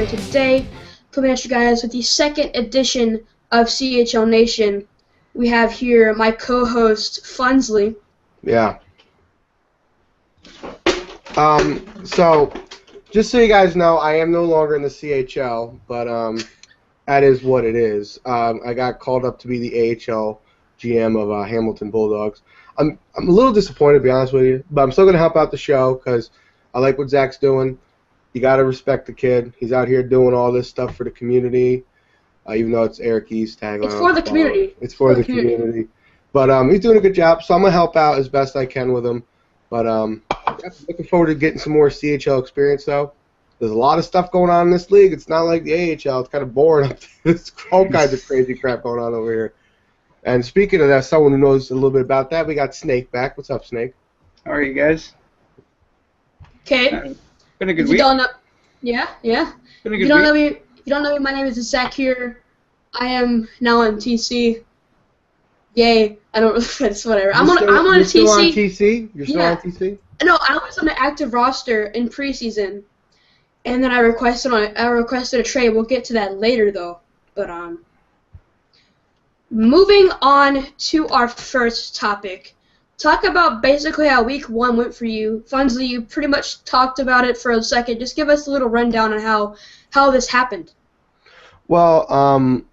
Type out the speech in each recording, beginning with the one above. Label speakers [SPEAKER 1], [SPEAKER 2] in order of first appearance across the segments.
[SPEAKER 1] today, coming at you guys with the second edition of CHL Nation. We have here my co-host, Funsley.
[SPEAKER 2] Yeah. So, just so you guys know, I am no longer in the CHL, but that is what it is. I got called up to be the AHL GM of Hamilton Bulldogs. I'm a little disappointed, to be honest with you, but I'm still going to help out the show because I like what Zach's doing. You got to respect the kid. He's out here doing all this stuff for the community, even though it's Eric East tagline.
[SPEAKER 1] It's for the community.
[SPEAKER 2] It's for the community. But he's doing a good job, so I'm going to help out as best I can with him. But looking forward to getting some more CHL experience, though. There's a lot of stuff going on in this league. It's not like the AHL. It's kind of boring up there. There's all kinds of crazy crap going on over here. And speaking of that, someone who knows a little bit about that, we got Snake back. What's up, Snake?
[SPEAKER 3] How are you guys?
[SPEAKER 1] Okay.
[SPEAKER 3] Been a good week.
[SPEAKER 1] Yeah.
[SPEAKER 3] Been a
[SPEAKER 1] If
[SPEAKER 3] good
[SPEAKER 1] you don't
[SPEAKER 3] week.
[SPEAKER 1] know me, my name is ItsZachHere. I am now on TC. Yay! I don't. It's whatever. I'm on
[SPEAKER 2] You're
[SPEAKER 1] TC.
[SPEAKER 2] still on TC? You're still
[SPEAKER 1] Yeah.
[SPEAKER 2] on TC?
[SPEAKER 1] No, I was on the active roster in preseason, and then I requested a trade. We'll get to that later, though. But moving on to our first topic. Talk about basically how week 1 went for you. Funsley, you pretty much talked about it for a second. Just give us a little rundown on how this happened.
[SPEAKER 2] Well,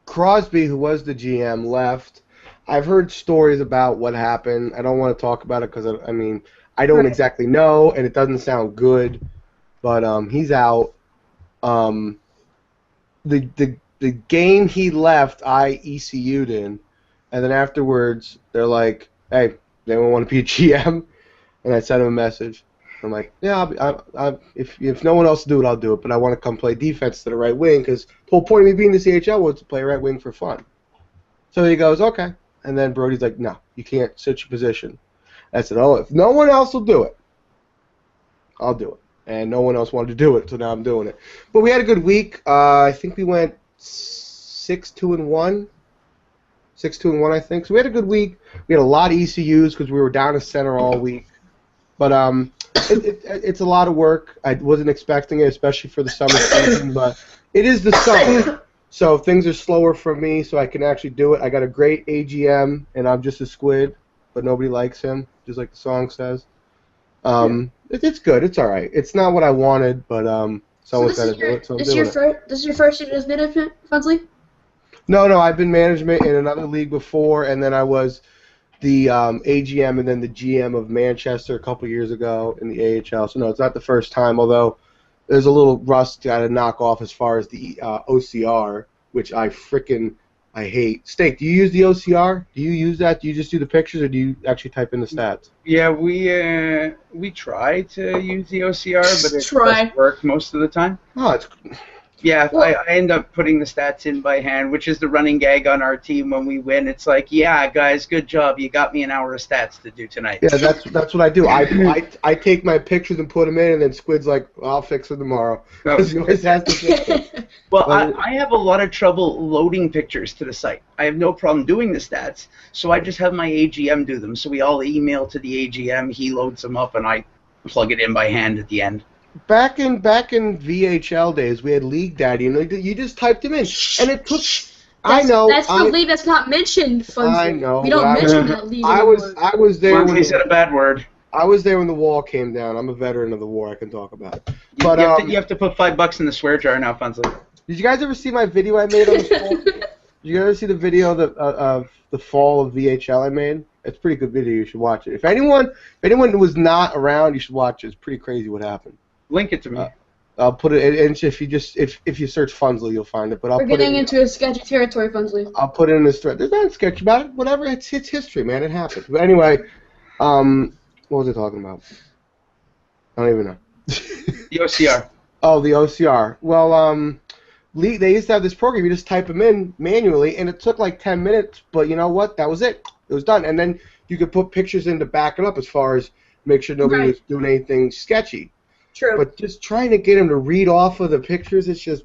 [SPEAKER 2] Crosby, who was the GM, left. I've heard stories about what happened. I don't want to talk about it because, I don't exactly know, and it doesn't sound good. But he's out. The game he left, I ECU'd in. And then afterwards, they're like, hey, they don't want to be a GM? And I sent him a message. I'm like, yeah, if no one else will do it, I'll do it. But I want to come play defense to the right wing because the whole point of me being the CHL was to play right wing for fun. So he goes, okay. And then Brody's like, no, you can't switch your position. I said, oh, if no one else will do it, I'll do it. And no one else wanted to do it, so now I'm doing it. But we had a good week. I think we went 6-2-1. 6-2-1, I think. So we had a good week. We had a lot of ECUs because we were down to center all week. But it's a lot of work. I wasn't expecting it, especially for the summer season. But it is the summer, so things are slower for me. So I can actually do it. I got a great AGM, and I'm just a squid, but nobody likes him, just like the song says. It's good. It's all right. It's not what I wanted, but someone's got to do it. So
[SPEAKER 1] this is your first year as management, Funsley?
[SPEAKER 2] No, I've been management in another league before, and then I was the AGM and then the GM of Manchester a couple years ago in the AHL. So, no, it's not the first time, although there's a little rust got to knock off as far as the OCR, which I hate. Steak, do you use the OCR? Do you use that? Do you just do the pictures, or do you actually type in the stats?
[SPEAKER 3] Yeah, we try to use the OCR, but it doesn't work most of the time.
[SPEAKER 2] Oh, it's...
[SPEAKER 3] Yeah, I end up putting the stats in by hand, which is the running gag on our team when we win. It's like, yeah, guys, good job. You got me an hour of stats to do tonight.
[SPEAKER 2] Yeah, that's what I do. I take my pictures and put them in, and then Squid's like, I'll fix them tomorrow. Because he always has to fix them.
[SPEAKER 3] Well, I have a lot of trouble loading pictures to the site. I have no problem doing the stats, so I just have my AGM do them. So we all email to the AGM, he loads them up, and I plug it in by hand at the end.
[SPEAKER 2] Back in VHL days, we had League Daddy, and you just typed him in, and it took. That's
[SPEAKER 1] the league that's not mentioned, Funsley.
[SPEAKER 2] I know.
[SPEAKER 1] We don't mention that league anymore.
[SPEAKER 2] I was there
[SPEAKER 3] when he said a bad word.
[SPEAKER 2] I was there when the wall came down. I'm a veteran of the war. I can talk about it. But
[SPEAKER 3] you have to put $5 in the swear jar now, Funsley.
[SPEAKER 2] Did you guys ever see my video I made on the fall? Did you ever see the video of the fall of VHL I made? It's a pretty good video. You should watch it. If anyone was not around, you should watch it. It's pretty crazy what happened.
[SPEAKER 3] Link it to me.
[SPEAKER 2] I'll put it in. If you search Funsley, you'll find it. But
[SPEAKER 1] we're getting into a sketchy territory, Funsley.
[SPEAKER 2] I'll put it in this thread. There's nothing sketchy about it. Whatever. It's history, man. It happens. But anyway, what was I talking about? I don't even know.
[SPEAKER 3] The OCR.
[SPEAKER 2] Oh, the OCR. Well, they used to have this program. You just type them in manually, and it took like 10 minutes. But you know what? That was it. It was done. And then you could put pictures in to back it up as far as make sure nobody was doing anything sketchy.
[SPEAKER 1] True.
[SPEAKER 2] But just trying to get him to read off of the pictures, it's just,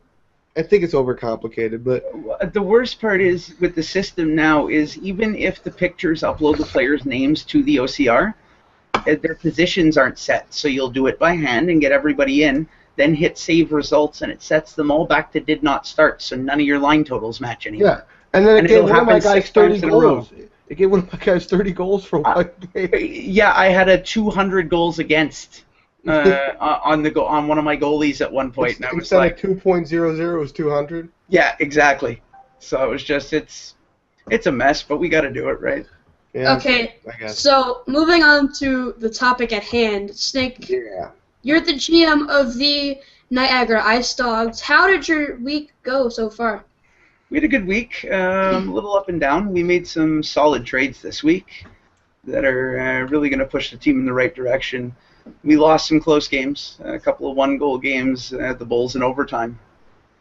[SPEAKER 2] I think it's overcomplicated. But
[SPEAKER 3] the worst part is with the system now is even if the pictures upload the players' names to the OCR, their positions aren't set. So you'll do it by hand and get everybody in. then hit save results, and it sets them all back to did not start, so none of your line totals match anymore.
[SPEAKER 2] Yeah, and then it gave one of my guys 30 goals.
[SPEAKER 3] It
[SPEAKER 2] gave one of my guys 30 goals for one game.
[SPEAKER 3] Yeah, I had a 200 goals against on one of my goalies at one point, and I was like,
[SPEAKER 2] 2.00 was 200.
[SPEAKER 3] Yeah, exactly. So it was just it's a mess, but we got to do it, right?
[SPEAKER 2] Yeah,
[SPEAKER 1] okay,
[SPEAKER 2] I guess.
[SPEAKER 1] So moving on to the topic at hand, Snake.
[SPEAKER 2] Yeah.
[SPEAKER 1] You're the GM of the Niagara Ice Dogs. How did your week go so far?
[SPEAKER 3] We had a good week, a little up and down. We made some solid trades this week that are really going to push the team in the right direction. We lost some close games, a couple of one-goal games at the Bulls in overtime.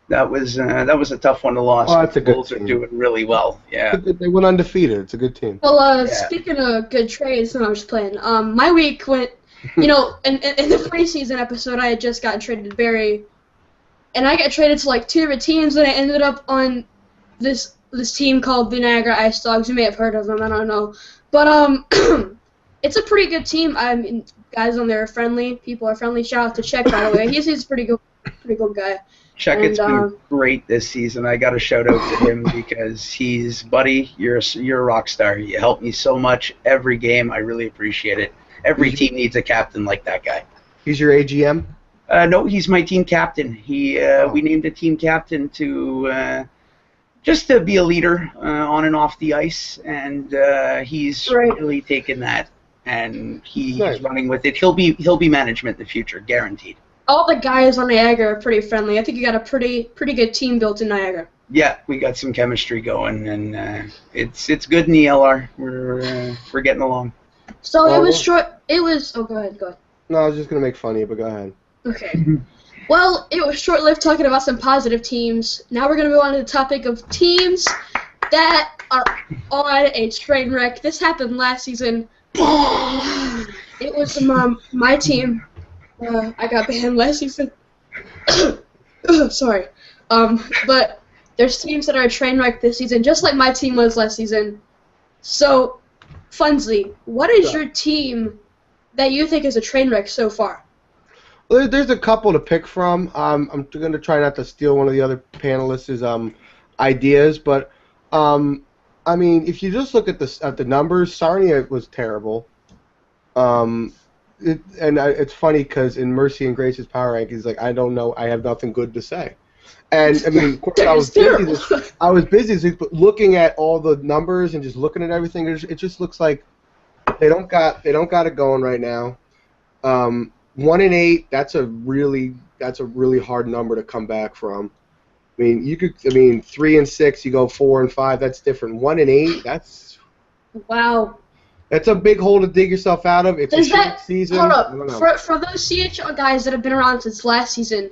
[SPEAKER 3] That was a tough one to lose.
[SPEAKER 2] Oh, that's a good
[SPEAKER 3] Bulls
[SPEAKER 2] team.
[SPEAKER 3] are doing really well. Yeah.
[SPEAKER 2] They went undefeated. It's a good team.
[SPEAKER 1] Well, speaking of good trades, when I was playing, my week went, in the preseason episode, I had just gotten traded to Barry, and I got traded to like 2 different teams, and I ended up on this team called the Niagara Ice Dogs. You may have heard of them, I don't know, but it's a pretty good team. I mean, guys on there are friendly. People are friendly. Shout out to Czech, by the way. He's a pretty good guy.
[SPEAKER 3] Chuck, it's been great this season. I got to shout out to him because buddy, you're a rock star. You help me so much every game. I really appreciate it. Every team needs a captain like that guy.
[SPEAKER 2] He's your AGM?
[SPEAKER 3] No, he's my team captain. We named a team captain to just to be a leader on and off the ice, and he's really taken that, and he's running with it. He'll be management in the future, guaranteed.
[SPEAKER 1] All the guys on Niagara are pretty friendly. I think you got a pretty good team built in Niagara.
[SPEAKER 3] Yeah, we got some chemistry going, and it's good in the LR. We're getting along.
[SPEAKER 1] So it was short. It was. Oh, go ahead.
[SPEAKER 2] No, I was just gonna make fun of you, but go ahead.
[SPEAKER 1] Okay. Well, it was short-lived talking about some positive teams. Now we're gonna go on to the topic of teams that are on a train wreck. This happened last season. It was my team. I got banned last season. Sorry. But there's teams that are a train wreck this season, just like my team was last season. So, Funsley, what is your team that you think is a train wreck so far?
[SPEAKER 2] Well, there's a couple to pick from. I'm going to try not to steal one of the other panelists' ideas, but I mean, if you just look at the numbers, Sarnia was terrible. It's funny because in Mercy and Grace's power rankings, like, I don't know, I have nothing good to say. And I mean, of course, I was busy this week, but looking at all the numbers and just looking at everything, it just looks like they don't got it going right now. 1-8, that's a really hard number to come back from. I mean, 3-6, you go 4-5, that's different. 1-8, that's
[SPEAKER 1] wow.
[SPEAKER 2] That's a big hole to dig yourself out of. It's a short season.
[SPEAKER 1] Hold up. For those CHL guys that have been around since last season,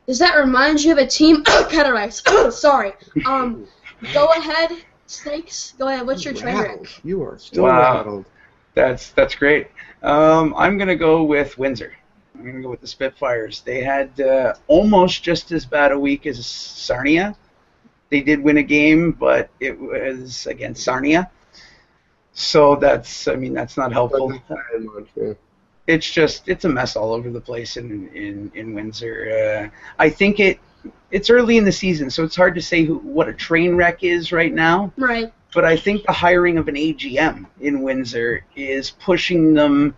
[SPEAKER 1] does that remind you of a team? Cataracts. Sorry. Go ahead, Snakes. Go ahead. What's your train wreck?
[SPEAKER 2] You are still rattled.
[SPEAKER 3] That's great. I'm gonna go with Windsor. I'm gonna go with the Spitfires. They had almost just as bad a week as Sarnia. They did win a game, but it was against Sarnia. So that's not helpful. It's a mess all over the place in Windsor. I think it's early in the season, so it's hard to say what a train wreck is right now.
[SPEAKER 1] Right.
[SPEAKER 3] But I think the hiring of an AGM in Windsor is pushing them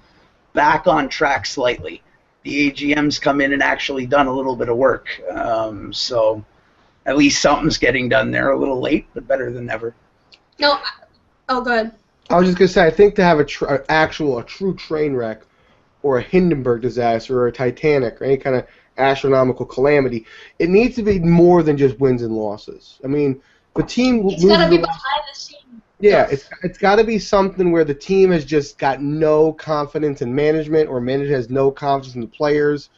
[SPEAKER 3] back on track slightly. The AGM's come in and actually done a little bit of work. So at least something's getting done there. A little late, but better than never.
[SPEAKER 1] No. Oh, go ahead.
[SPEAKER 2] I was just going to say, I think to have a true train wreck or a Hindenburg disaster or a Titanic or any kind of astronomical calamity, it needs to be more than just wins and losses. I mean, the team...
[SPEAKER 1] It's got to be behind the scenes.
[SPEAKER 2] Yeah, it's got to be something where the team has just got no confidence in management or management has no confidence in the players.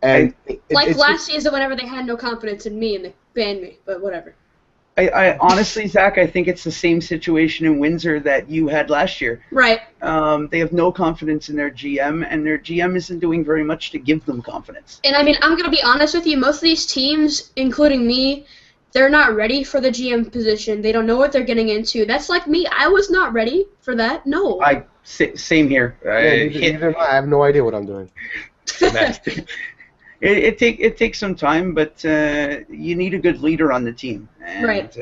[SPEAKER 2] And
[SPEAKER 1] last season whenever they had no confidence in me and they banned me, but whatever.
[SPEAKER 3] I honestly, Zach, I think it's the same situation in Windsor that you had last year.
[SPEAKER 1] Right.
[SPEAKER 3] They have no confidence in their GM, and their GM isn't doing very much to give them confidence.
[SPEAKER 1] And I mean, I'm going to be honest with you, most of these teams, including me, they're not ready for the GM position. They don't know what they're getting into. That's like me. I was not ready for that. No.
[SPEAKER 3] Same here.
[SPEAKER 2] I have no idea what I'm doing.
[SPEAKER 3] It takes some time, but you need a good leader on the team. And,
[SPEAKER 1] Right.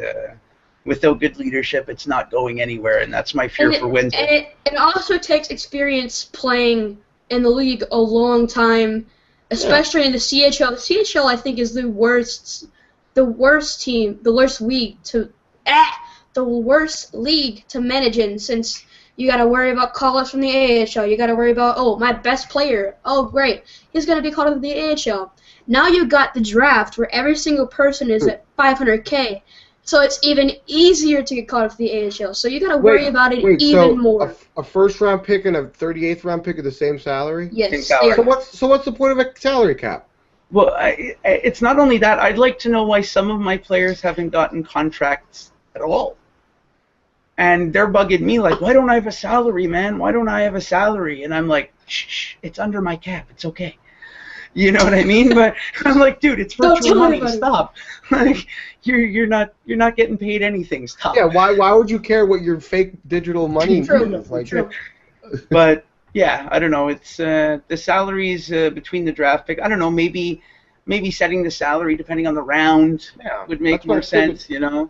[SPEAKER 3] Without good leadership, it's not going anywhere, and that's my fear for Windsor.
[SPEAKER 1] And it also takes experience playing in the league a long time, especially in the CHL. The CHL, I think, is the worst league to manage in, since you got to worry about call-ups from the AHL. You got to worry about, oh, my best player. Oh, great, he's going to be called up to the AHL. Now you got the draft, where every single person is at 500K. So it's even easier to get called up to the AHL. So you got to worry about it even more.
[SPEAKER 2] A first-round pick and a 38th round pick are the same salary?
[SPEAKER 1] Yes.
[SPEAKER 3] Salary.
[SPEAKER 2] So what's the point of a salary cap?
[SPEAKER 3] Well, it's not only that. I'd like to know why some of my players haven't gotten contracts at all. And they're bugging me like, why don't I have a salary, man? Why don't I have a salary? And I'm like, shh, it's under my cap. It's okay. You know what I mean? But I'm like, dude, it's virtual money. Stop. Like, you're not getting paid anything. Stop.
[SPEAKER 2] Yeah. Why would you care what your fake digital money is? Like,
[SPEAKER 1] True.
[SPEAKER 3] But yeah, I don't know. It's the salaries between the draft pick. I don't know. Maybe setting the salary depending on the round would make more sense. You know.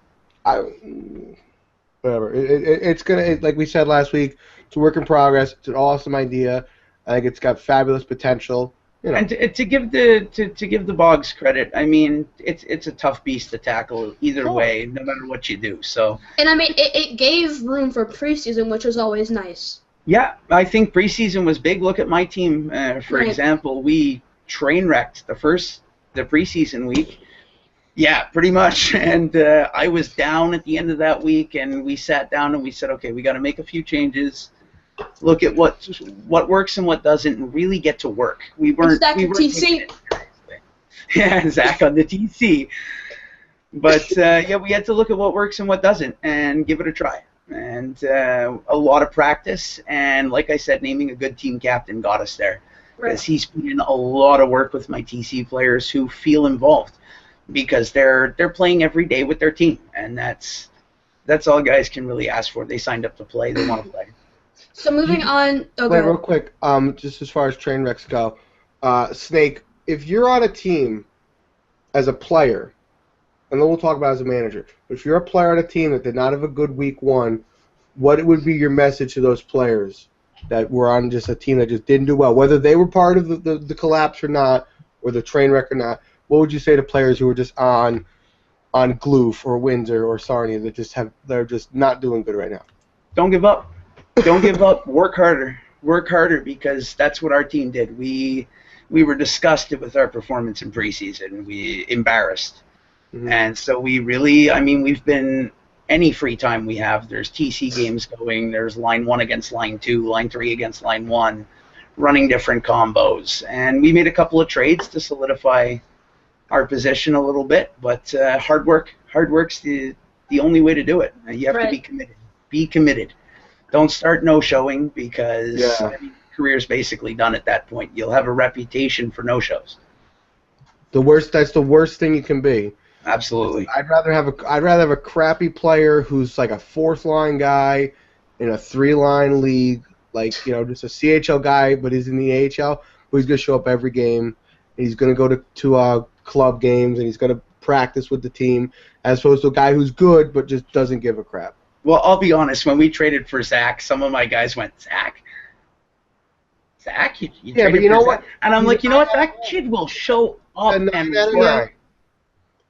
[SPEAKER 2] Whatever. It's gonna, like we said last week, it's a work in progress. It's an awesome idea. I think it's got fabulous potential. You know.
[SPEAKER 3] And to give the Bogs credit, I mean, it's a tough beast to tackle either way, no matter what you do. So.
[SPEAKER 1] And I mean, it gave room for preseason, which was always nice.
[SPEAKER 3] Yeah, I think preseason was big. Look at my team, for example. We train wrecked the preseason week. Yeah, pretty much. And I was down at the end of that week, and we sat down and we said, okay, we got to make a few changes. Look at what works and what doesn't, and really get to work. We weren't
[SPEAKER 1] TC.
[SPEAKER 3] Yeah, Zach on the TC. But yeah, we had to look at what works and what doesn't, and give it a try. And a lot of practice, and like I said, naming a good team captain got us there, because he's put in a lot of work with my TC players who feel involved, because they're playing every day with their team, and that's all guys can really ask for. They signed up to play. They want to play.
[SPEAKER 1] So moving on.
[SPEAKER 2] Wait, real quick. Just as far as train wrecks go, Snake, if you're on a team as a player, and then we'll talk about it as a manager, but if you're a player on a team that did not have a good week one, what would be your message to those players that were on just a team that just didn't do well, whether they were part of the collapse or not, or the train wreck or not? What would you say to players who were just on Gloof or Windsor or Sarnia that they're just not doing good right now?
[SPEAKER 3] Don't give up. Don't give up. Work harder. Work harder, because that's what our team did. We were disgusted with our performance in preseason. We embarrassed. Mm-hmm. And so we really, I mean, we've been, any free time we have, there's TC games going, there's line 1 against line 2, line 3 against line 1, running different combos. And we made a couple of trades to solidify our position a little bit, but hard work's the only way to do it. You have to be committed. Be committed. Don't start no-showing, because I mean, career's basically done at that point. You'll have a reputation for no-shows.
[SPEAKER 2] That's the worst thing you can be.
[SPEAKER 3] Absolutely.
[SPEAKER 2] I'd rather have a crappy player who's like a 4th line guy in a 3-line league, like, you know, just a CHL guy, but he's in the AHL, but he's gonna show up every game. And he's gonna go to club games, and he's gonna practice with the team, as opposed to a guy who's good but just doesn't give a crap.
[SPEAKER 3] Well, I'll be honest. When we traded for Zach, some of my guys went, Zach, you
[SPEAKER 2] yeah, but you know what?
[SPEAKER 3] And I'm like, you know what? That kid will show up and work.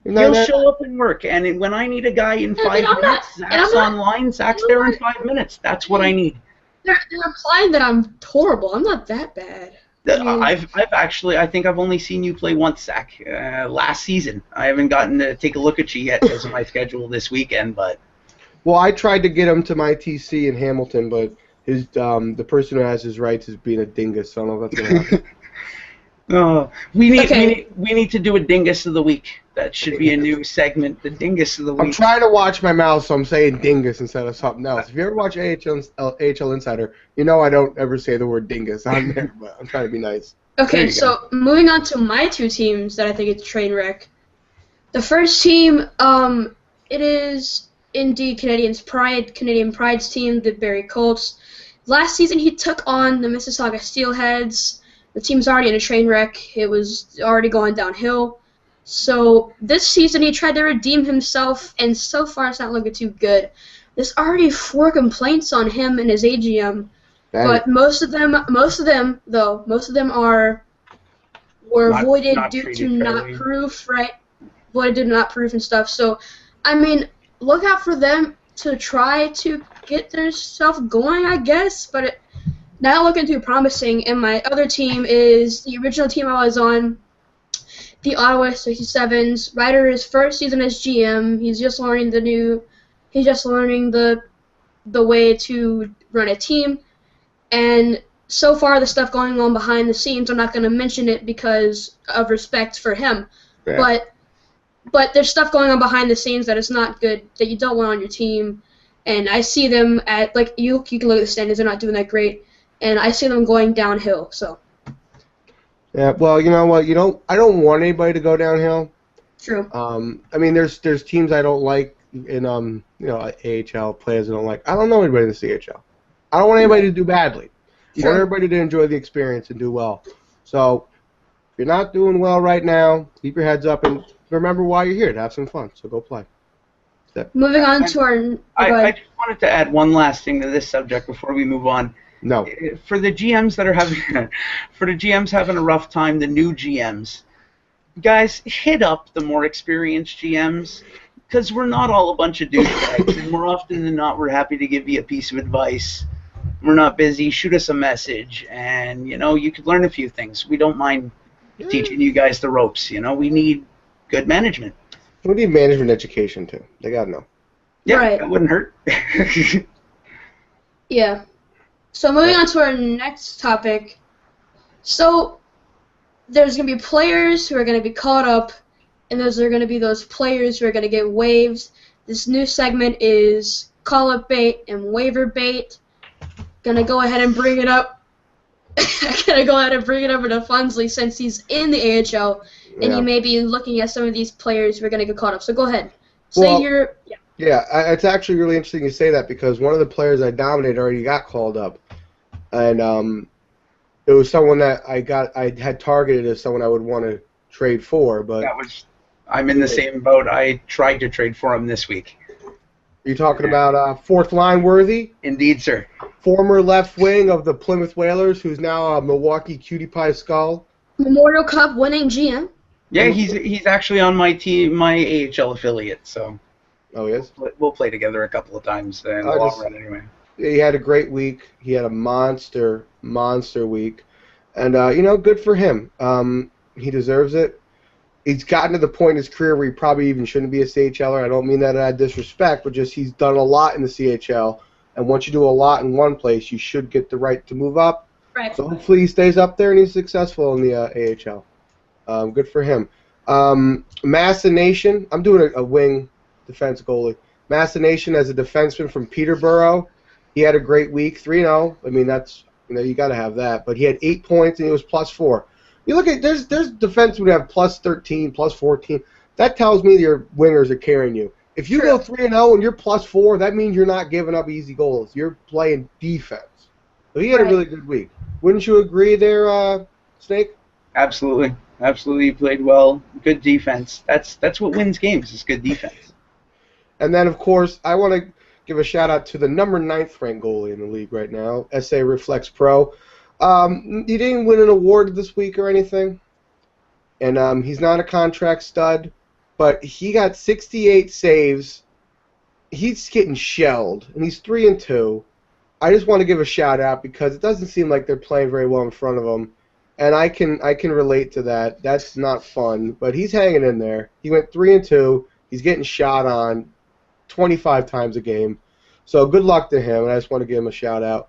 [SPEAKER 3] He'll show up and work. And when I need a guy in 5 minutes, Zach's online. Zach's there in 5 minutes. That's what I need.
[SPEAKER 1] They're implying that I'm horrible. I'm not that bad.
[SPEAKER 3] I've actually, I think I've only seen you play once, Zach, last season. I haven't gotten to take a look at you yet because of my schedule this weekend, but.
[SPEAKER 2] Well, I tried to get him to my TC in Hamilton, but his the person who has his rights is being a dingus, so I don't know if that's going to happen.
[SPEAKER 3] We need to do a dingus of the week. That should be a new segment, the dingus of the week.
[SPEAKER 2] I'm trying to watch my mouth, so I'm saying dingus instead of something else. If you ever watch AHL Insider, you know I don't ever say the word dingus on there, but I'm trying to be nice.
[SPEAKER 1] Okay, so moving on to my 2 teams that I think it's train wreck. The first team, it is indeed Canadian Pride's team, the Barrie Colts. Last season he took on the Mississauga Steelheads, The team's already in a train wreck. It was already going downhill. So this season he tried to redeem himself, and so far it's not looking too good. There's already 4 complaints on him and his AGM, but most of them were voided
[SPEAKER 3] not
[SPEAKER 1] due to
[SPEAKER 3] treated
[SPEAKER 1] not
[SPEAKER 3] fairly.
[SPEAKER 1] proof, right? Voided due to not proof and stuff. So, I mean, look out for them to try to get their stuff going, I guess, but not looking too promising. And my other team is the original team I was on, the Ottawa 67s. Ryder's first season as GM. He's just learning the way to run a team, and so far the stuff going on behind the scenes, I'm not going to mention it because of respect for him,
[SPEAKER 2] Yeah.
[SPEAKER 1] but there's stuff going on behind the scenes that is not good, that you don't want on your team, and I see them at, like, you can look at the standings, they're not doing that great, and I see them going downhill, so.
[SPEAKER 2] Yeah, well, you know what? I don't want anybody to go downhill.
[SPEAKER 1] True.
[SPEAKER 2] I mean, there's teams I don't like in AHL, players I don't like. I don't know anybody in the CHL. I don't want anybody to do badly. I want everybody to enjoy the experience and do well. So, if you're not doing well right now, keep your heads up and remember why you're here, to have some fun. So go play.
[SPEAKER 1] Moving on to our...
[SPEAKER 3] I just wanted to add one last thing to this subject before we move on.
[SPEAKER 2] No.
[SPEAKER 3] For the GMs that are having a rough time, the new GMs, guys, hit up the more experienced GMs, because we're not all a bunch of douchebags, and more often than not, we're happy to give you a piece of advice. We're not busy. Shoot us a message, and you could learn a few things. We don't mind teaching you guys the ropes. We need good management.
[SPEAKER 2] We need management education too. They gotta know.
[SPEAKER 3] Yeah,
[SPEAKER 1] Right.
[SPEAKER 3] That wouldn't hurt.
[SPEAKER 1] Yeah. So moving on to our next topic. So there's going to be players who are going to be caught up, and those are going to be those players who are going to get waived. This new segment is call-up bait and waiver bait. Gonna go ahead and bring it up. Gonna go ahead and bring it over to Funsley since he's in the AHL, and
[SPEAKER 2] Yeah.
[SPEAKER 1] he may be looking at some of these players who are going to get caught up. So go ahead.
[SPEAKER 2] Well,
[SPEAKER 1] Say your... Yeah.
[SPEAKER 2] Yeah, it's actually really interesting you say that because one of the players I dominated already got called up, and it was someone that I had targeted as someone I would want to trade for, but
[SPEAKER 3] I'm in the same boat. I tried to trade for him this week.
[SPEAKER 2] you're talking about fourth line worthy,
[SPEAKER 3] Indeed, sir.
[SPEAKER 2] former left wing of the Plymouth Whalers, who's now a Milwaukee Cutie Pie Skull.
[SPEAKER 1] Memorial Cup winning GM.
[SPEAKER 3] Yeah, he's actually on my team, my AHL affiliate. So
[SPEAKER 2] Oh, he is?
[SPEAKER 3] we'll play together a couple of times in the long run, anyway.
[SPEAKER 2] He had a great week. He had a monster week. And, good for him. He deserves it. He's gotten to the point in his career where he probably even shouldn't be a CHLer. I don't mean that out of disrespect, but just he's done a lot in the CHL. And once you do a lot in one place, you should get the right to move up.
[SPEAKER 1] Right.
[SPEAKER 2] So hopefully he stays up there and he's successful in the AHL. Good for him. Massa Nation, I'm doing a wing defense goalie. Massa Nation as a defenseman from Peterborough. He had a great week, 3-0. I mean, that's, you got to have that. But he had 8 points and he was +4. You look at, there's defensemen who have +13, +14. That tells me your wingers are carrying you. If you go 3-0 and you're +4, that means you're not giving up easy goals. You're playing defense. So he had a really good week. Wouldn't you agree there, Snake?
[SPEAKER 3] Absolutely. Absolutely, he played well. Good defense. That's what wins games, is good defense.
[SPEAKER 2] And then, of course, I want to give a shout-out to the number 9th ranked goalie in the league right now, SA Reflex Pro. He didn't win an award this week or anything, and he's not a contract stud, but he got 68 saves. He's getting shelled, and he's 3-2. I just want to give a shout-out because it doesn't seem like they're playing very well in front of him. And I can relate to that. That's not fun, but he's hanging in there. He went 3-2. He's getting shot on 25 times a game. So good luck to him, and I just want to give him a shout-out.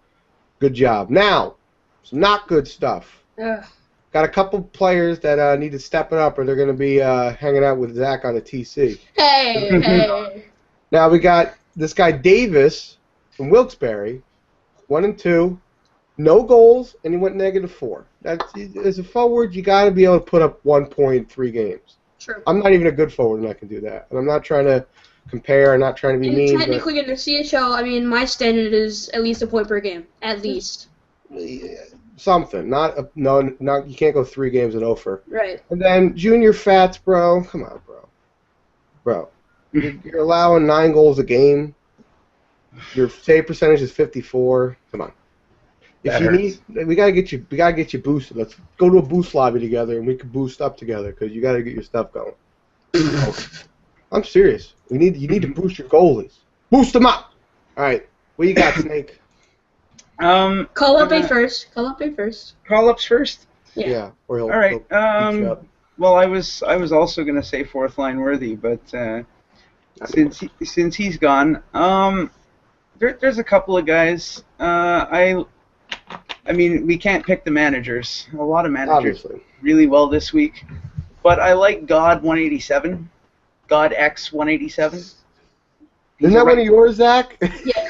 [SPEAKER 2] Good job. Now, some not good stuff.
[SPEAKER 1] Ugh.
[SPEAKER 2] Got a couple players that need to step it up, or they're going to be hanging out with Zach on a TC.
[SPEAKER 1] Hey.
[SPEAKER 2] Now we got this guy Davis from Wilkes-Barre, 1-2. No goals, and he went -4. As a forward, you got to be able to put up 1 point in 3 games.
[SPEAKER 1] True.
[SPEAKER 2] I'm not even a good forward, and I can do that. And I'm not trying to compare. I'm not trying to be
[SPEAKER 1] And
[SPEAKER 2] mean.
[SPEAKER 1] technically, in the CHL, I mean, my standard is at least a point per game. At least.
[SPEAKER 2] something. Not you can't go 3 games and over.
[SPEAKER 1] Right.
[SPEAKER 2] And then junior Fats, bro. Come on, bro. You're allowing 9 goals a game. Your save percentage is 54. Come on. If you need, we gotta get you boosted. Let's go to a boost lobby together, and we can boost up together because you gotta get your stuff going. I'm serious. You need to boost your goalies. Boost them up. All right. What you got, Snake?
[SPEAKER 1] Call up A first.
[SPEAKER 3] Call-ups first?
[SPEAKER 2] Yeah. Or
[SPEAKER 3] All right. Well, I was also gonna say fourth line Worthy, but since he's gone, there's a couple of guys. I mean, we can't pick the managers. A lot of managers really well this week, but I like God 187, God X 187.
[SPEAKER 2] Isn't that one of yours, Zach?
[SPEAKER 1] Yeah.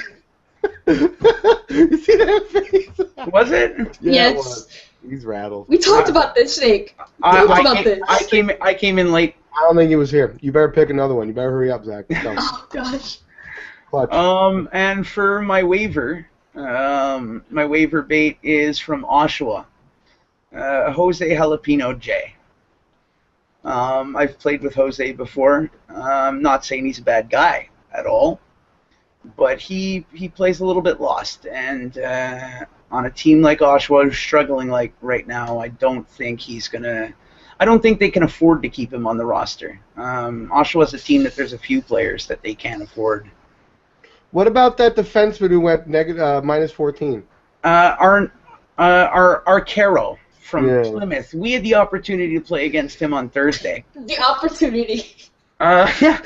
[SPEAKER 2] You see that face?
[SPEAKER 3] Was it?
[SPEAKER 2] Yeah,
[SPEAKER 1] Yes.
[SPEAKER 2] it was. He's rattled.
[SPEAKER 1] We talked about this, Snake.
[SPEAKER 3] I came in late.
[SPEAKER 2] I don't think he was here. You better pick another one. You better hurry up, Zach. Go.
[SPEAKER 1] Oh gosh.
[SPEAKER 2] Clutch.
[SPEAKER 3] And for my waiver bait is from Oshawa, Jose Jalapeno J. I've played with Jose before. I'm not saying he's a bad guy at all, but he plays a little bit lost, and on a team like Oshawa who's struggling like right now, I don't think they can afford to keep him on the roster. Oshawa's a team that there's a few players that they can't afford.
[SPEAKER 2] What about that defenseman who went minus 14?
[SPEAKER 3] Our Caro from Plymouth. We had the opportunity to play against him on Thursday.
[SPEAKER 1] The opportunity.
[SPEAKER 3] Yeah,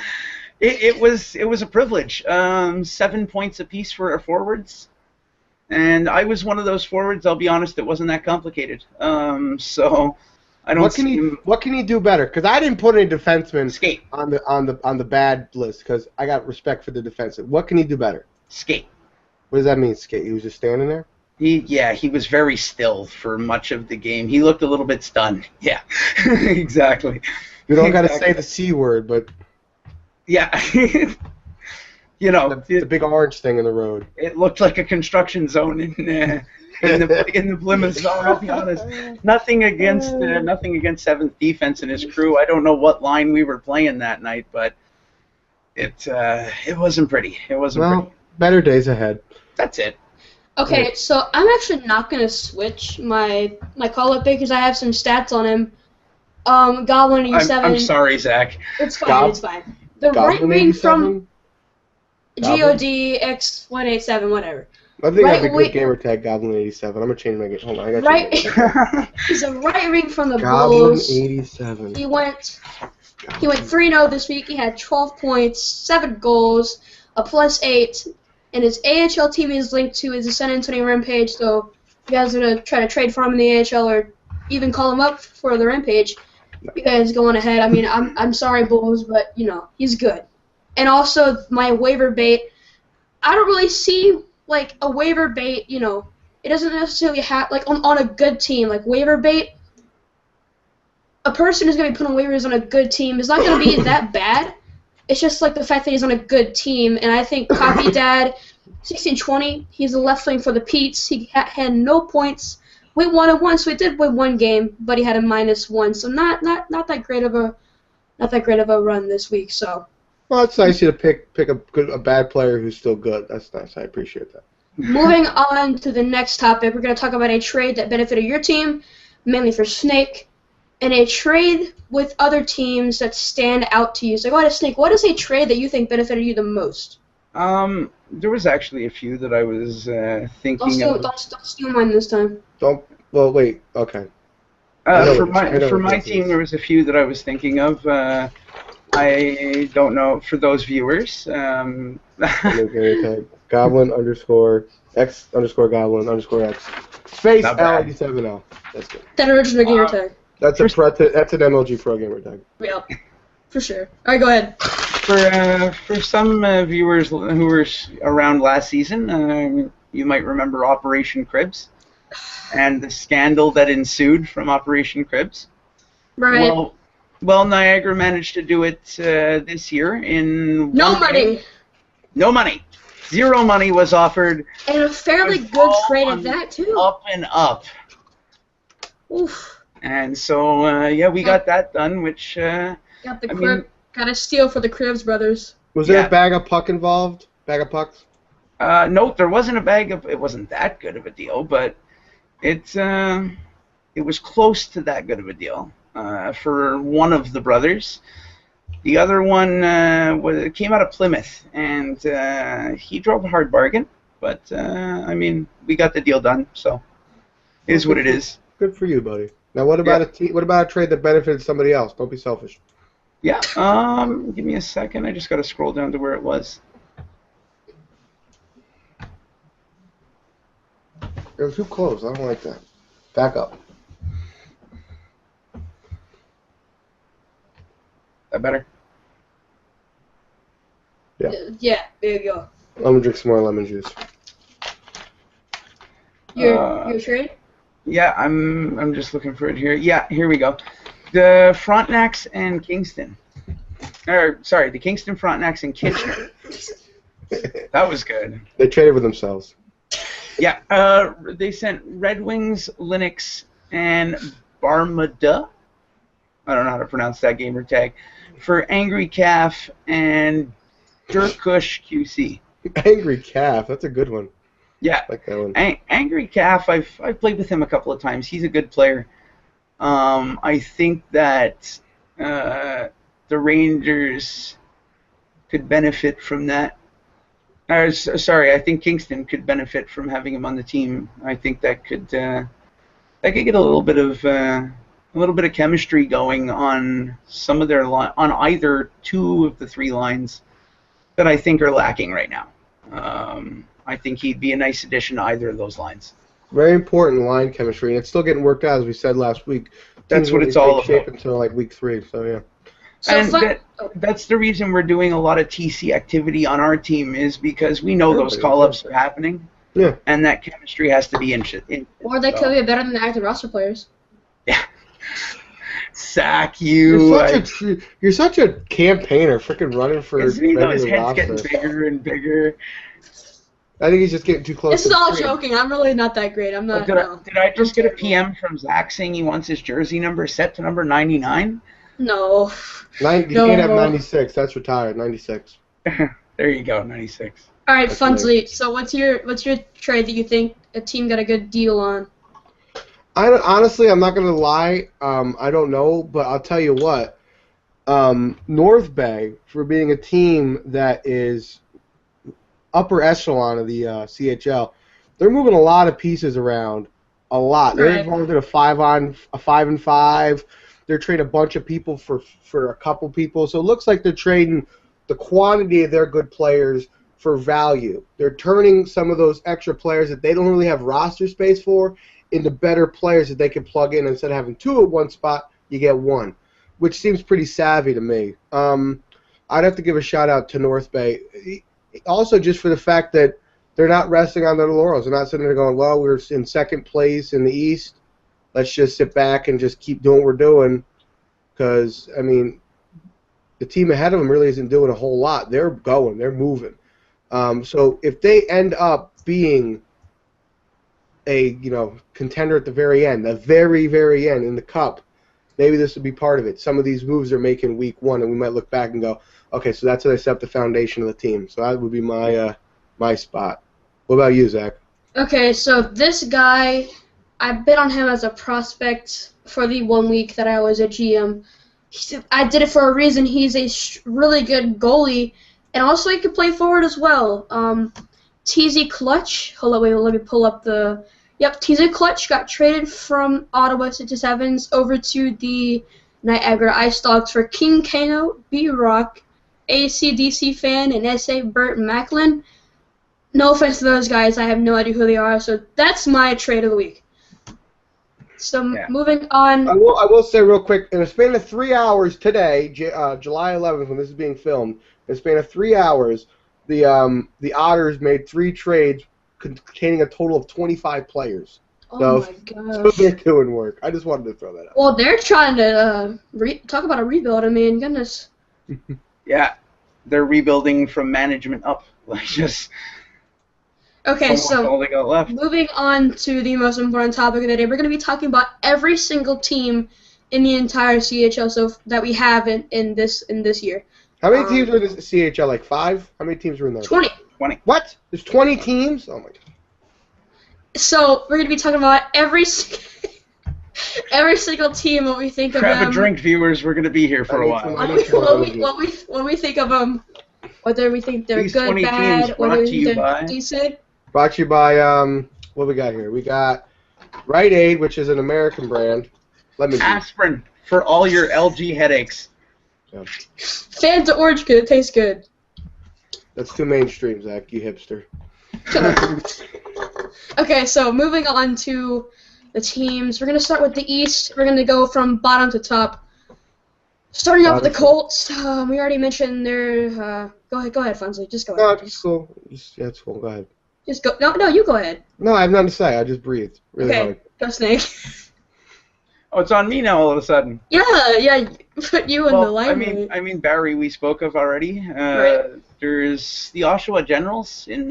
[SPEAKER 3] it was a privilege. 7 points apiece for our forwards, and I was one of those forwards. I'll be honest, it wasn't that complicated. So I don't.
[SPEAKER 2] What can he do better? Because I didn't put any defensemen
[SPEAKER 3] skate
[SPEAKER 2] on the bad list because I got respect for the defensive. What can he do better?
[SPEAKER 3] Skate.
[SPEAKER 2] What does that mean? Skate? He was just standing there.
[SPEAKER 3] He was very still for much of the game. He looked a little bit stunned. Yeah, exactly.
[SPEAKER 2] You don't got to say the C word, but
[SPEAKER 3] yeah, you know,
[SPEAKER 2] the big orange thing in the road.
[SPEAKER 3] It looked like a construction zone in the Plymouth zone. I'll be honest. Nothing against 7th defense and his crew. I don't know what line we were playing that night, but it wasn't pretty. It wasn't pretty.
[SPEAKER 2] Better days ahead.
[SPEAKER 3] That's it.
[SPEAKER 1] Okay, so I'm actually not gonna switch my call-up bait because I have some stats on him. Goblin 87.
[SPEAKER 3] I'm sorry, Zach.
[SPEAKER 1] It's fine. It's fine. The right wing from GODX187, whatever.
[SPEAKER 2] I think that'd be a good gamer tag, Goblin 87. I'm gonna change my game. Hold on, I got
[SPEAKER 1] He's a right wing from the
[SPEAKER 2] Goblin
[SPEAKER 1] Bulls.
[SPEAKER 2] 87.
[SPEAKER 1] He went 3-0 this week. He had 12 points, 7 goals, a +8, and his AHL team is linked to his San Antonio Rampage. So if you guys are gonna try to trade for him in the AHL or even call him up for the Rampage, you guys going ahead. I mean, I'm sorry, Bulls, but you know he's good. And also my waiver bait, I don't really see like a waiver bait. You know, it doesn't necessarily have like on a good team like waiver bait. A person who's gonna be put on waivers on a good team is not gonna be that bad. It's just like the fact that he's on a good team, and I think Copy Dad, 16-20, he's the left wing for the Peets. He had no points. We won so he did win 1 game, but he had a -1, so not that great of a run this week. So.
[SPEAKER 2] Well, it's nice you to pick a bad player who's still good. That's nice. I appreciate that.
[SPEAKER 1] Moving on to the next topic, we're going to talk about a trade that benefited your team, mainly for Snake, and a trade with other teams that stand out to you. So go ahead, Snake. What is a trade that you think benefited you the most?
[SPEAKER 3] There was actually a few that I was thinking of.
[SPEAKER 1] Don't steal mine this time.
[SPEAKER 2] Well, wait. Okay.
[SPEAKER 3] For my team, there was a few that I was thinking of. I don't know for those viewers.
[SPEAKER 2] Goblin _X_Goblin _X space L87L. That's good.
[SPEAKER 1] That original gamer tag.
[SPEAKER 2] That's an MLG Pro gamer tag.
[SPEAKER 1] Yeah, for sure. All right, go ahead.
[SPEAKER 3] For some viewers who were around last season, you might remember Operation Cribs and the scandal that ensued from Operation Cribs.
[SPEAKER 1] Right.
[SPEAKER 3] Well, Niagara managed to do it this year in
[SPEAKER 1] no money.
[SPEAKER 3] No money. 0 money was offered.
[SPEAKER 1] And a fairly good trade at that too.
[SPEAKER 3] Up and up.
[SPEAKER 1] Oof.
[SPEAKER 3] And so, yeah, we got that done, which,
[SPEAKER 1] Got the
[SPEAKER 3] I mean,
[SPEAKER 1] got a steal for the Cribs brothers.
[SPEAKER 2] Was there
[SPEAKER 3] Yeah.
[SPEAKER 2] a bag of puck involved? Bag of pucks?
[SPEAKER 3] no, there wasn't a bag of. It wasn't that good of a deal, but it was close to that good of a deal for one of the brothers. The other one came out of Plymouth, and he drove a hard bargain. But I mean, we got the deal done, so it is what it is.
[SPEAKER 2] Good for you, buddy. Now, what about what about a trade that benefited somebody else? Don't be selfish.
[SPEAKER 3] Yeah. Give me a second. I just got to scroll down to where it was.
[SPEAKER 2] It was too close. I don't like that. Back up.
[SPEAKER 3] That better?
[SPEAKER 2] Yeah.
[SPEAKER 1] Yeah, there you go.
[SPEAKER 2] I'm gonna drink some more lemon juice.
[SPEAKER 1] Your trade?
[SPEAKER 3] Yeah, I'm just looking for it here. Yeah, here we go. The Frontenacs and Kingston. Sorry, the Kingston Frontenacs and Kitchener. That was good.
[SPEAKER 2] They traded with themselves.
[SPEAKER 3] Yeah, they sent Red Wings, Linux, and Barmada. I don't know how to pronounce that gamer tag. For Angry Calf and Dirkush QC.
[SPEAKER 2] Angry Calf, that's a good one.
[SPEAKER 3] Yeah,
[SPEAKER 2] I like that one.
[SPEAKER 3] Angry Calf. I've played with him a couple of times. He's a good player. I think that the Rangers could benefit from that. Sorry, I think Kingston could benefit from having him on the team. I think that could get a little bit of chemistry going on some of their on either two of the three lines that I think are lacking right now. I think he'd be a nice addition to either of those lines.
[SPEAKER 2] Very important line chemistry, and it's still getting worked out, as we said last week.
[SPEAKER 3] That's what it's all about.
[SPEAKER 2] Shape until like week 3, so yeah.
[SPEAKER 1] So
[SPEAKER 3] and that's the reason we're doing a lot of TC activity on our team, is because we know those call-ups are happening.
[SPEAKER 2] Yeah.
[SPEAKER 3] And that chemistry has to be in.
[SPEAKER 1] Or they could be better than the active roster players.
[SPEAKER 3] Yeah. Zach, you're
[SPEAKER 2] such a campaigner, freaking running for.
[SPEAKER 3] His head's getting bigger and bigger.
[SPEAKER 2] I think he's just getting too close.
[SPEAKER 1] This is all joking. I'm really not that great. I'm not.
[SPEAKER 3] Did I just get a PM from Zach saying he wants his jersey number set to number 99?
[SPEAKER 1] No.
[SPEAKER 2] He can't have 96. That's retired. 96.
[SPEAKER 3] There you go, 96.
[SPEAKER 1] All right, Funsley. So what's your trade that you think a team got a good deal on?
[SPEAKER 2] Honestly, I'm not gonna lie. I don't know, but I'll tell you what. North Bay, for being a team that is upper echelon of the CHL, they're moving a lot of pieces around. A lot. They're involved in a 5-on-5. They're trading a bunch of people for a couple people. So it looks like they're trading the quantity of their good players for value. They're turning some of those extra players that they don't really have roster space for into better players that they can plug in. Instead of having 2 at one spot, you get 1, which seems pretty savvy to me. I'd have to give a shout out to North Bay. Also, just for the fact that they're not resting on their laurels. They're not sitting there going, well, we're in second place in the East. Let's just sit back and just keep doing what we're doing. Because, I mean, the team ahead of them really isn't doing a whole lot. They're going. They're moving. So if they end up being a contender at the very end, the very, very end in the Cup, maybe this would be part of it. Some of these moves are making week 1, and we might look back and go, okay, so that's how they set up the foundation of the team. So that would be my spot. What about you, Zach?
[SPEAKER 1] Okay, so this guy, I bet on him as a prospect for the 1 week that I was a GM. I did it for a reason. He's a really good goalie, and also he could play forward as well. TZ Clutch. Hold on, wait, let me pull up the... Yep, TZ Clutch got traded from Ottawa City Sevens over to the Niagara Ice Dogs for King Kano, B-Rock, ACDC fan, and SA Burt Macklin. No offense to those guys, I have no idea who they are, so that's my trade of the week. So moving on.
[SPEAKER 2] I will say real quick, in a span of 3 hours today, July 11th, when this is being filmed, in a span of 3 hours, the Otters made 3 trades containing a total of 25 players.
[SPEAKER 1] Oh my gosh.
[SPEAKER 2] So they're doing work. I just wanted to throw that out.
[SPEAKER 1] Well, they're trying to talk about a rebuild. I mean, goodness.
[SPEAKER 3] Yeah, they're rebuilding from management up. Like just.
[SPEAKER 1] Okay,
[SPEAKER 3] Almost
[SPEAKER 1] so
[SPEAKER 3] all they got left.
[SPEAKER 1] moving on to the most important topic of the day, we're going to be talking about every single team in the entire CHL that we have in this year.
[SPEAKER 2] How many teams are in the CHL? Like 5? How many teams are in there?
[SPEAKER 1] 20.
[SPEAKER 3] 20.
[SPEAKER 2] What? There's 20 teams? Oh my god.
[SPEAKER 1] So we're going to be talking about every single team, what we think of
[SPEAKER 3] Grab
[SPEAKER 1] them.
[SPEAKER 3] a drink, viewers. We're going to be here for a while.
[SPEAKER 1] What we think of them, whether we think they're
[SPEAKER 3] These
[SPEAKER 1] good,
[SPEAKER 3] 20
[SPEAKER 1] bad,
[SPEAKER 3] teams
[SPEAKER 1] whether
[SPEAKER 3] brought
[SPEAKER 1] we
[SPEAKER 3] to
[SPEAKER 1] think
[SPEAKER 3] you
[SPEAKER 1] they're
[SPEAKER 3] by-
[SPEAKER 1] decent.
[SPEAKER 2] Brought to you by, what we got here? We got Rite Aid, which is an American brand. Lemon juice.
[SPEAKER 3] Aspirin for all your LG headaches.
[SPEAKER 2] Yeah.
[SPEAKER 1] Fanta orange good, it tastes good.
[SPEAKER 2] That's too mainstream, Zach, you hipster.
[SPEAKER 1] Okay, so moving on to the teams. We're going to start with the East. We're going to go from bottom to top. Starting off with the Colts. We already mentioned their... Go ahead, Funsley. Just go ahead.
[SPEAKER 2] No, it's cool. Yeah, it's cool. Go ahead.
[SPEAKER 1] Just go. No, you go ahead.
[SPEAKER 2] No, I have nothing to say. I just breathed really
[SPEAKER 1] Okay,
[SPEAKER 2] hard.
[SPEAKER 1] go Snake.
[SPEAKER 3] Oh, it's on me now all of a sudden.
[SPEAKER 1] Yeah, put you in the limelight.
[SPEAKER 3] I mean, Barry, we spoke of already.
[SPEAKER 1] Right.
[SPEAKER 3] There's the Oshawa Generals in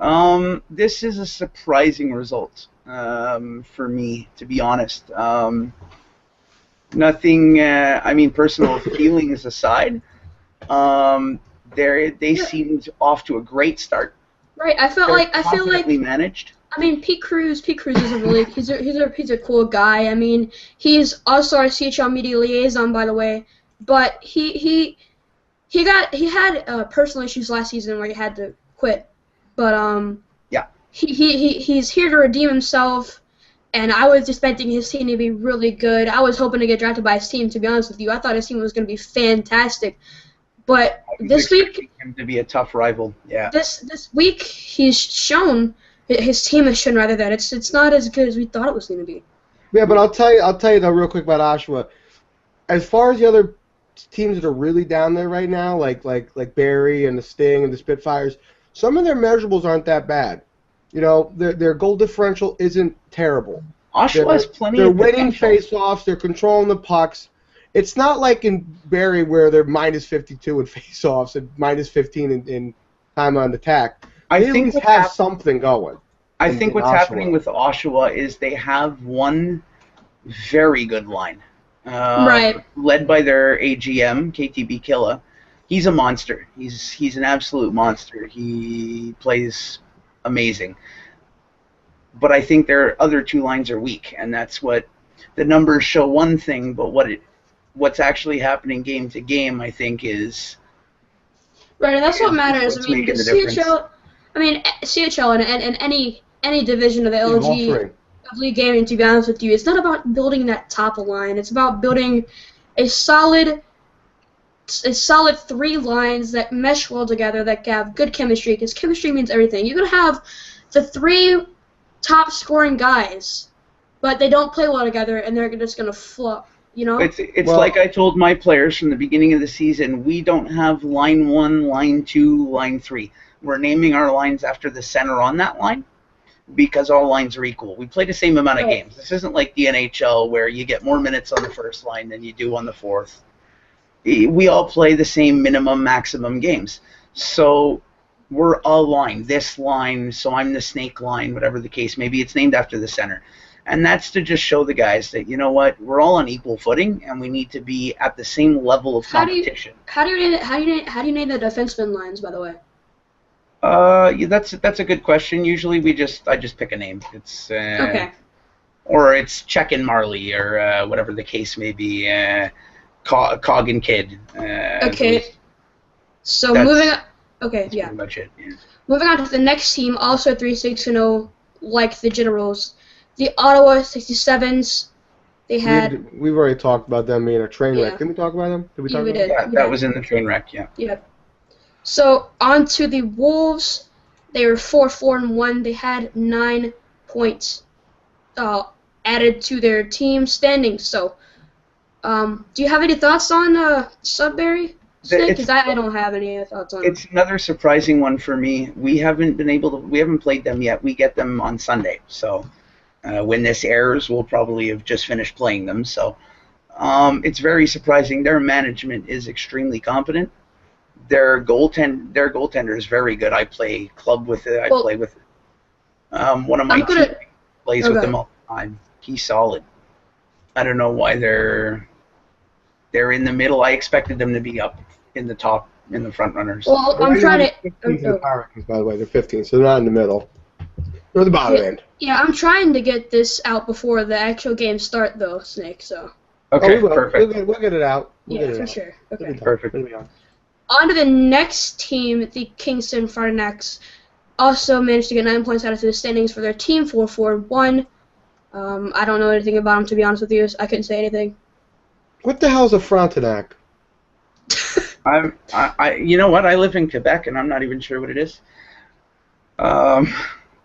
[SPEAKER 3] 9th. This is a surprising result for me, to be honest. Nothing. Personal feelings aside, they seemed off to a great start.
[SPEAKER 1] Right. I feel like
[SPEAKER 3] managed.
[SPEAKER 1] I mean, Pete Cruz is a really he's a cool guy. I mean, he's also our CHL media liaison, by the way. But he had personal issues last season where he had to quit. But
[SPEAKER 3] yeah,
[SPEAKER 1] he's here to redeem himself, and I was expecting his team to be really good. I was hoping to get drafted by his team. To be honest with you, I thought his team was going to be fantastic. But this week,
[SPEAKER 3] him to be a tough rival. Yeah.
[SPEAKER 1] This week his team has shown rather that it's not as good as we thought it was going to be.
[SPEAKER 2] Yeah, but I'll tell you though real quick about Oshawa. As far as the other teams that are really down there right now, like Barry and the Sting and the Spitfires, some of their measurables aren't that bad. You know, their goal differential isn't terrible.
[SPEAKER 3] Oshawa has plenty
[SPEAKER 2] of
[SPEAKER 3] potential.
[SPEAKER 2] They're winning face-offs. They're controlling the pucks. It's not like in Barry where they're minus 52 in face-offs and minus 15 in time on attack. They at least have something going.
[SPEAKER 3] I think what's happening with Oshawa is they have one very good line.
[SPEAKER 1] Right.
[SPEAKER 3] Led by their AGM, KTB Killa. He's a monster. He's an absolute monster. He plays amazing. But I think their other two lines are weak, and that's what the numbers show one thing, but what's actually happening game to game, I think, is
[SPEAKER 1] right. And that's what matters. I mean,
[SPEAKER 3] CHL.
[SPEAKER 1] CHL and any division of the LG of LeagueGaming, to be honest with you, it's not about building that top line. It's about building a solid 3 lines that mesh well together, that have good chemistry, because chemistry means everything. You're going to have the 3 top scoring guys, but they don't play well together, and they're just going to flop. You know?
[SPEAKER 3] It's like I told my players from the beginning of the season, we don't have line 1, line 2, line 3. We're naming our lines after the center on that line because all lines are equal. We play the same amount of games. This isn't like the NHL where you get more minutes on the first line than you do on the fourth. We all play the same minimum, maximum games. So we're a line, this line, so I'm the snake line, whatever the case. Maybe it's named after the center. And that's to just show the guys that, you know what, we're all on equal footing, and we need to be at the same level of competition.
[SPEAKER 1] How do you name the defenseman lines, by the way?
[SPEAKER 3] That's a good question. Usually I just pick a name. It's
[SPEAKER 1] okay.
[SPEAKER 3] Or it's Check and Marley, or whatever the case may be. Cog and Kid.
[SPEAKER 1] Okay. So moving on. Okay, yeah.
[SPEAKER 3] Pretty much it. Yeah.
[SPEAKER 1] Moving on to the next team, also 3-6-0, like the Generals. The Ottawa 67s, they had...
[SPEAKER 2] We've already talked about them being a train wreck. Didn't we talk about them? Did we talk about them?
[SPEAKER 3] Yeah, that was in the train wreck, yeah.
[SPEAKER 1] Yep. So, on to the Wolves. They were 4-4-1. They had 9 points added to their team standings. So, do you have any thoughts on Sudbury? Because I don't have any thoughts on it.
[SPEAKER 3] It's another surprising one for me. We haven't played them yet. We get them on Sunday, so... when this airs, we'll probably have just finished playing them. So it's very surprising. Their management is extremely competent. Their goaltender is very good. I play club with it. I play with it. One of my teammates plays with him all the time. He's solid. I don't know why they're in the middle. I expected them to be up in the top, in the front runners.
[SPEAKER 1] Well, I'm trying to.
[SPEAKER 2] The Power Rankings, by the way, they're 15, so they're not in the middle. They're the bottom end.
[SPEAKER 1] Yeah, I'm trying to get this out before the actual games start, though, Snake. So.
[SPEAKER 3] Okay, perfect.
[SPEAKER 2] We'll get it out.
[SPEAKER 1] For sure. Okay.
[SPEAKER 3] Perfect.
[SPEAKER 1] On to the next team, the Kingston Frontenacs also managed to get 9 points out of the standings for their team, 4-4-1. I don't know anything about them, to be honest with you. I couldn't say anything.
[SPEAKER 2] What the hell's a Frontenac?
[SPEAKER 3] You know what? I live in Quebec, and I'm not even sure what it is.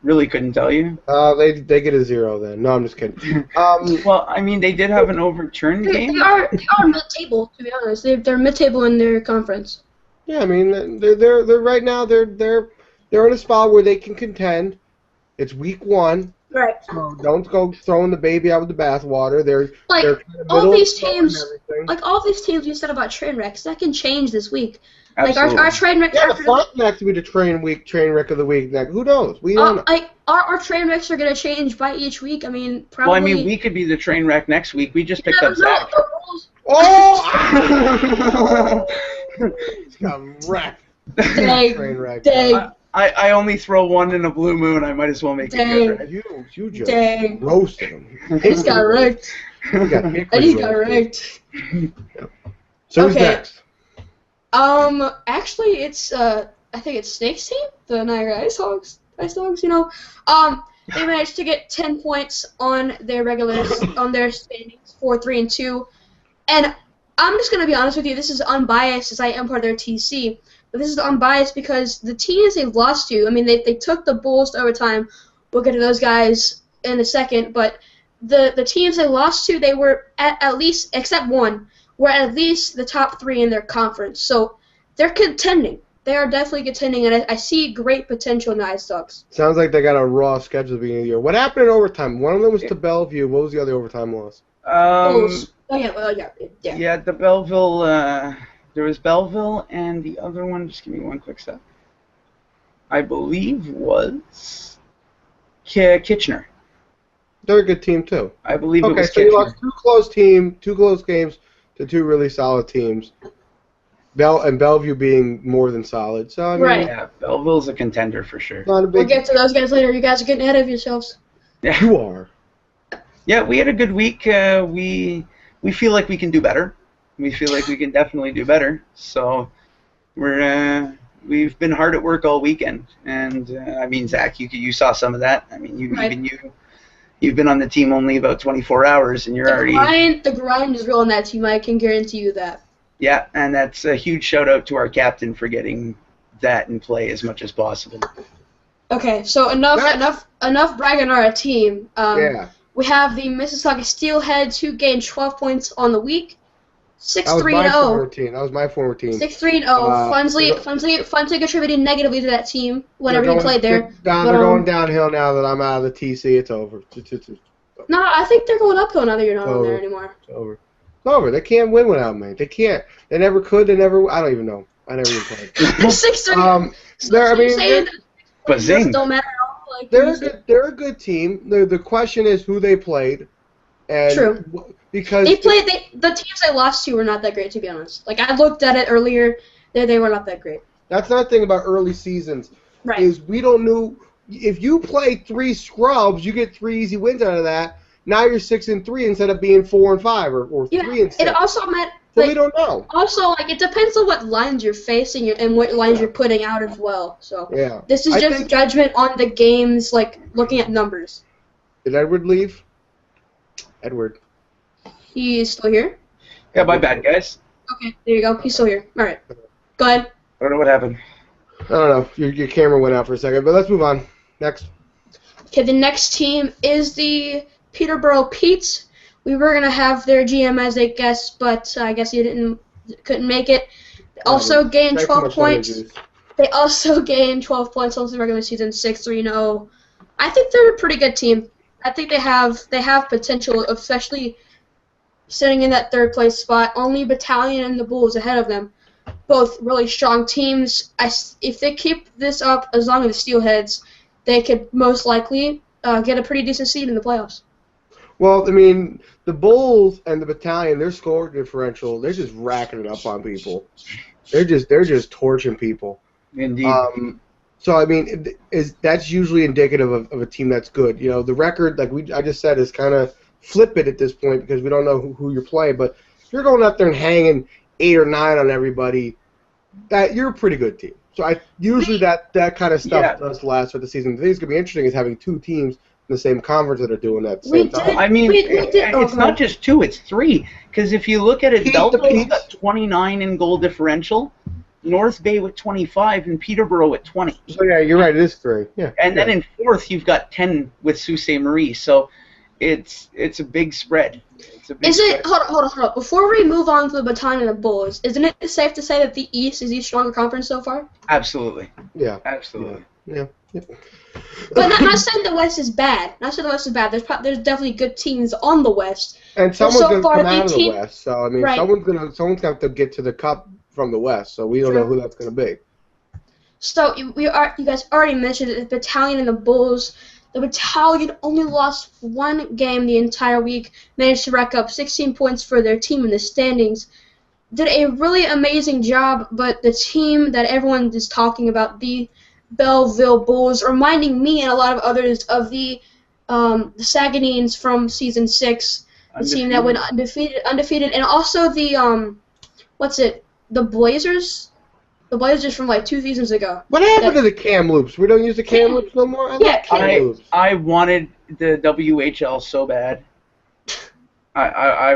[SPEAKER 3] Really couldn't tell you.
[SPEAKER 2] They get a 0 then. No, I'm just kidding.
[SPEAKER 3] Well, I mean, they did have an overturned game.
[SPEAKER 1] They are mid-table, to be honest. They're mid-table in their conference.
[SPEAKER 2] Yeah, I mean, they're right now they're in a spot where they can contend. It's week 1.
[SPEAKER 1] Right.
[SPEAKER 2] So don't go throwing the baby out with the bathwater. They're
[SPEAKER 1] all these teams, you said about train wrecks, that can change this week.
[SPEAKER 3] Absolutely.
[SPEAKER 1] Like our train wreck.
[SPEAKER 2] Yeah, the Frontenac to be the train wreck of the week. Like, who knows? We don't know.
[SPEAKER 1] Like our train wrecks are gonna change by each week. I mean, probably.
[SPEAKER 3] Well, I mean, we could be the train wreck next week. We just picked up Zach.
[SPEAKER 2] Oh! He's got wrecked. Train wreck.
[SPEAKER 1] Dang.
[SPEAKER 3] I only throw one in a blue moon. I might as well make it good. Right?
[SPEAKER 2] You just roasted him.
[SPEAKER 1] He's got wrecked. He got wrecked.
[SPEAKER 2] So who's next?
[SPEAKER 1] Actually, it's I think it's Snake's team, the Niagara Ice Dogs. You know, they managed to get 10 points on their on their standings, 4-3-2, and I'm just gonna be honest with you. This is unbiased, as I am part of their TC. But this is unbiased because the teams they lost to, I mean, they took the Bulls to overtime. We'll get to those guys in a second. But the teams they lost to, they were at least, except one, were at least the top 3 in their conference. So they're contending. They are definitely contending, and I see great potential in the Ice Dogs.
[SPEAKER 2] Sounds like they got a raw schedule at the beginning of the year. What happened in overtime? One of them was to Bellevue. What was the other overtime loss?
[SPEAKER 3] Yeah, the Belleville. There was Belleville, and the other one, just give me one quick sec, I believe was Kitchener.
[SPEAKER 2] They're a good team, too.
[SPEAKER 3] I believe it was
[SPEAKER 2] Kitchener. Okay, so you lost two close games to 2 really solid teams. Bellevue being more than solid. So I mean,
[SPEAKER 1] right.
[SPEAKER 3] Yeah, Belleville's a contender for sure.
[SPEAKER 1] We'll get to those guys later. You guys are getting ahead of yourselves.
[SPEAKER 3] Yeah.
[SPEAKER 2] You are.
[SPEAKER 3] Yeah, we had a good week. We feel like we can do better. We feel like we can definitely do better. So we've been hard at work all weekend, and I mean, Zach, you saw some of that. I mean, you've been on the team only about 24 hours, and
[SPEAKER 1] the grind is real on that team. I can guarantee you that.
[SPEAKER 3] Yeah, and that's a huge shout out to our captain for getting that in play as much as possible.
[SPEAKER 1] Okay, so enough bragging on our team. We have the Mississauga Steelheads, who gained 12 points on the week. 6-3-0.
[SPEAKER 2] That was my former team.
[SPEAKER 1] 6-3-0. Funsley contributed negatively to that team whenever he played there.
[SPEAKER 2] They're going downhill now that I'm out of the TC. It's over.
[SPEAKER 1] No, I think they're going uphill now that you're not on there anymore.
[SPEAKER 2] It's over. It's over. They can't win without me. They can't. They never could. They never. I don't even know. I never even played.
[SPEAKER 1] 6-3. Don't matter at all. Like,
[SPEAKER 2] they're a good team. The question is who they played. And
[SPEAKER 1] true.
[SPEAKER 2] Because
[SPEAKER 1] the teams they lost to were not that great, to be honest. Like, I looked at it earlier, they were not that great.
[SPEAKER 2] That's another thing about early seasons.
[SPEAKER 1] Right.
[SPEAKER 2] Is we don't know if you play 3 scrubs, you get 3 easy wins out of that. Now you're 6-3 instead of being 4-5 or 3-6.
[SPEAKER 1] It also meant.
[SPEAKER 2] So we don't know.
[SPEAKER 1] Also, like, it depends on what lines you're facing and what lines you're putting out as well. So this is just judgment on the games, like looking at numbers.
[SPEAKER 2] Did Edward leave? Edward.
[SPEAKER 1] He is still here?
[SPEAKER 3] Yeah, my bad, guys.
[SPEAKER 1] Okay, there you go. He's still here. All right. Go ahead.
[SPEAKER 3] I don't know what happened.
[SPEAKER 2] I don't know. Your camera went out for a second, but let's move on. Next.
[SPEAKER 1] Okay, the next team is the Peterborough Petes. We were going to have their GM as a guest, but I guess he couldn't make it. They also gained 12 points. They also gained 12 points on the regular season, 6-3-0. I think they're a pretty good team. I think they have potential, especially sitting in that 3rd place spot. Only Battalion and the Bulls ahead of them. both really strong teams. If they keep this up, as long as the Steelheads, they could most likely get a pretty decent seed in the playoffs.
[SPEAKER 2] Well, I mean, the Bulls and the Battalion, their score differential, they're just racking it up on people. They're just torching people.
[SPEAKER 3] Indeed.
[SPEAKER 2] So I mean, that's usually indicative of a team that's good. You know, the record, like I just said, is kind of flippant at this point because we don't know who you're playing. But if you're going out there and hanging 8 or 9 on everybody, that you're a pretty good team. So usually that kind of stuff does last for the season. The thing that's gonna be interesting is having 2 teams in the same conference that are doing that at the same time.
[SPEAKER 3] I mean, it's not just 2, it's 3. Because if you look at it, Delta's got 29 in goal differential, North Bay with 25, and Peterborough with 20.
[SPEAKER 2] So yeah, you're right. It is 3. Yeah.
[SPEAKER 3] And then in 4th, you've got 10 with Sault Ste. Marie. So it's a big spread.
[SPEAKER 1] Hold on. Before we move on to the Battalion and the Bulls, isn't it safe to say that the East is the stronger conference so far?
[SPEAKER 3] Absolutely.
[SPEAKER 2] Yeah.
[SPEAKER 3] Absolutely.
[SPEAKER 2] Yeah.
[SPEAKER 1] But not saying the West is bad. Not saying the West is bad. There's definitely good teams on the West.
[SPEAKER 2] And someone's going to come out of the West. So I mean,
[SPEAKER 1] right.
[SPEAKER 2] someone's going to have to get to the Cup from the West. So we don't know who that's going to be.
[SPEAKER 1] So you guys already mentioned the Battalion and the Bulls. The Battalion only lost 1 game the entire week, managed to rack up 16 points for their team in the standings. Did a really amazing job, but the team that everyone is talking about, the Belleville Bulls, reminding me and a lot of others of the Saguenayens from Season 6, the team that went undefeated, and also the, the Blazers? The Blazers from like 2 seasons ago.
[SPEAKER 2] What happened to the Kamloops? We don't use the Kamloops no more?
[SPEAKER 3] I wanted the WHL so bad. I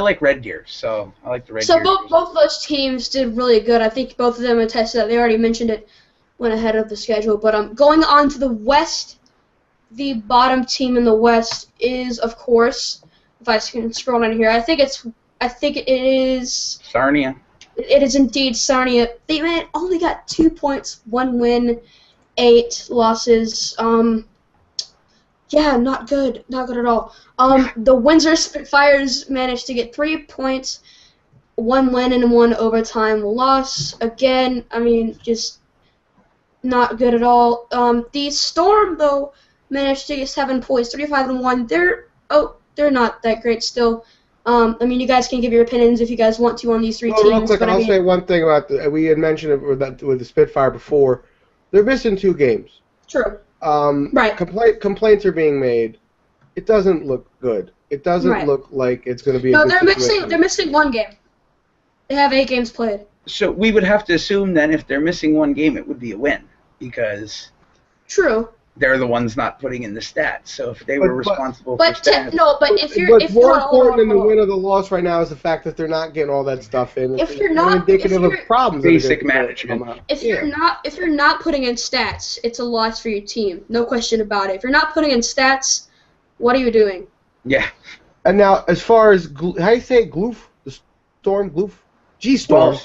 [SPEAKER 3] like Red Deer, so I like the Red Deer.
[SPEAKER 1] So both of those teams did really good. I think both of them attested that. They already mentioned it, went ahead of the schedule. But going on to the West, the bottom team in the West is, of course, if I can scroll down here, I think it is
[SPEAKER 3] Sarnia.
[SPEAKER 1] It is indeed Sarnia. They only got 2 points, 1 win, 8 losses. Yeah, not good at all. The Windsor Spitfires managed to get 3 points, 1 win and 1 overtime loss. Again, I mean, just not good at all. The Storm though managed to get 7 points, 35-1. They're not that great still. I mean, you guys can give your opinions if you guys want to on these 3 teams.
[SPEAKER 2] Real quick, I'll say one thing about we had mentioned it with the Spitfire before. They're missing 2 games.
[SPEAKER 1] True.
[SPEAKER 2] Right. Complaints are being made. It doesn't look good. It doesn't look like it's going to be.
[SPEAKER 1] No, they're missing 1 game. They have 8 games played.
[SPEAKER 3] So we would have to assume then if they're missing 1 game, it would be a win because.
[SPEAKER 1] True.
[SPEAKER 3] They're the ones not putting in the stats. So if they were responsible for stats.
[SPEAKER 1] But
[SPEAKER 2] more important than the win or the loss right now is the fact that they're not getting all that stuff in.
[SPEAKER 1] If you're not
[SPEAKER 2] indicative of problems.
[SPEAKER 3] Basic management.
[SPEAKER 1] If you're not putting in stats, it's a loss for your team. No question about it. If you're not putting in stats, what are you doing?
[SPEAKER 3] Yeah.
[SPEAKER 2] And now, as far as how do you say Gloof? The Storm, Gloof, G-Storm.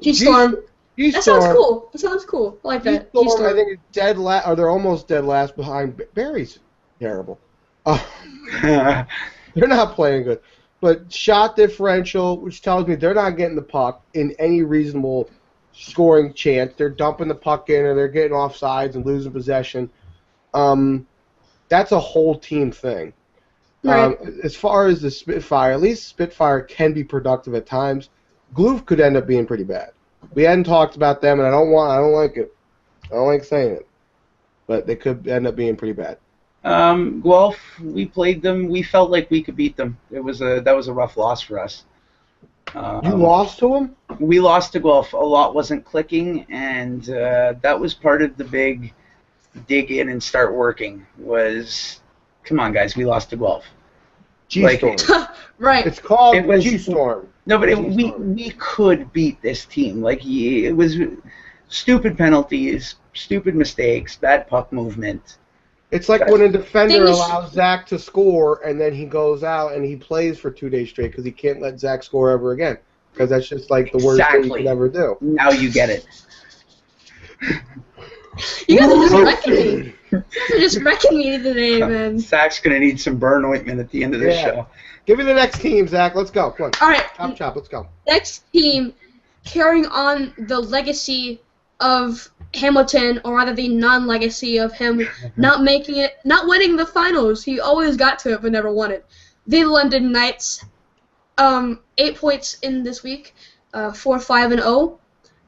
[SPEAKER 1] G-Storm. That sounds cool. I like that.
[SPEAKER 2] G-Storm, I think, is dead last, or they're almost dead last behind. Barry's terrible. They're not playing good. But shot differential, which tells me they're not getting the puck in any reasonable scoring chance. They're dumping the puck in, or they're getting offsides and losing possession. That's a whole team thing.
[SPEAKER 1] Right.
[SPEAKER 2] As far as the Spitfire, at least Spitfire can be productive at times. Gloof could end up being pretty bad. We hadn't talked about them, and I don't like it. I don't like saying it, but they could end up being pretty bad.
[SPEAKER 3] Guelph, we played them. We felt like we could beat them. That was a rough loss for us.
[SPEAKER 2] You lost to them?
[SPEAKER 3] We lost to Guelph. A lot wasn't clicking, and that was part of the big dig in and start working. Come on, guys, we lost to Guelph.
[SPEAKER 2] G-Storm.
[SPEAKER 1] Right.
[SPEAKER 2] It's called G-Storm.
[SPEAKER 3] No, but we could beat this team. It was stupid penalties, stupid mistakes, bad puck movement.
[SPEAKER 2] It's like when a defender allows Zach to score, and then he goes out and he plays for 2 days straight because he can't let Zach score ever again. Because that's just like the worst thing you could ever do.
[SPEAKER 3] Now you get it.
[SPEAKER 1] You guys are just wrecking me. You guys are just wrecking me today, man.
[SPEAKER 3] Zach's going to need some burn ointment at the end of this show.
[SPEAKER 2] Give me the next team, Zach. Let's go. Come on.
[SPEAKER 1] All right.
[SPEAKER 2] Chop, let's go.
[SPEAKER 1] Next team carrying on the legacy of Hamilton, or rather the non-legacy of him not winning the finals. He always got to it but never won it. The London Knights, 8 points in this week, 4-5-0.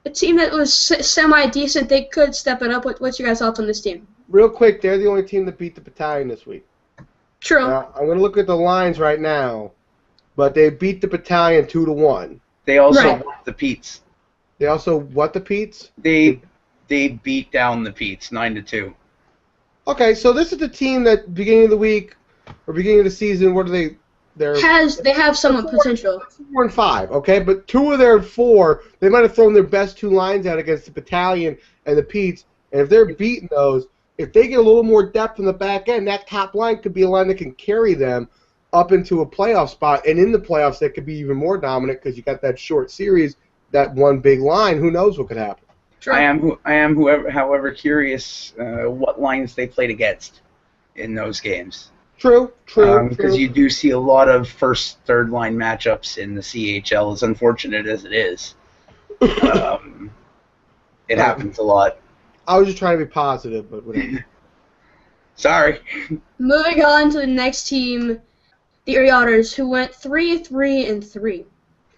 [SPEAKER 1] A team that was semi-decent. They could step it up. What's your guys' thoughts on this team?
[SPEAKER 2] Real quick, they're the only team that beat the Battalion this week.
[SPEAKER 1] True.
[SPEAKER 2] I'm going to look at the lines right now, but they beat the Battalion 2-1.
[SPEAKER 3] They also won the Peets.
[SPEAKER 2] They also what the Peets?
[SPEAKER 3] They beat down the Peets 9-2.
[SPEAKER 2] Okay, so this is the team that beginning of the week or beginning of the season. What are they? They
[SPEAKER 1] have some potential.
[SPEAKER 2] 4-5. Okay, but 2 of their 4, they might have thrown their best 2 lines out against the Battalion and the Peets, and if they're beating those, if they get a little more depth in the back end, that top line could be a line that can carry them up into a playoff spot, and in the playoffs that could be even more dominant because you got that short series, that one big line. Who knows what could happen?
[SPEAKER 1] True.
[SPEAKER 3] I am however curious what lines they played against in those games.
[SPEAKER 2] True.
[SPEAKER 3] Because you do see a lot of first, third line matchups in the CHL, as unfortunate as it is. It happens a lot.
[SPEAKER 2] I was just trying to be positive, but whatever.
[SPEAKER 3] Sorry.
[SPEAKER 1] Moving on to the next team, the Erie Otters, who went 3-3-3.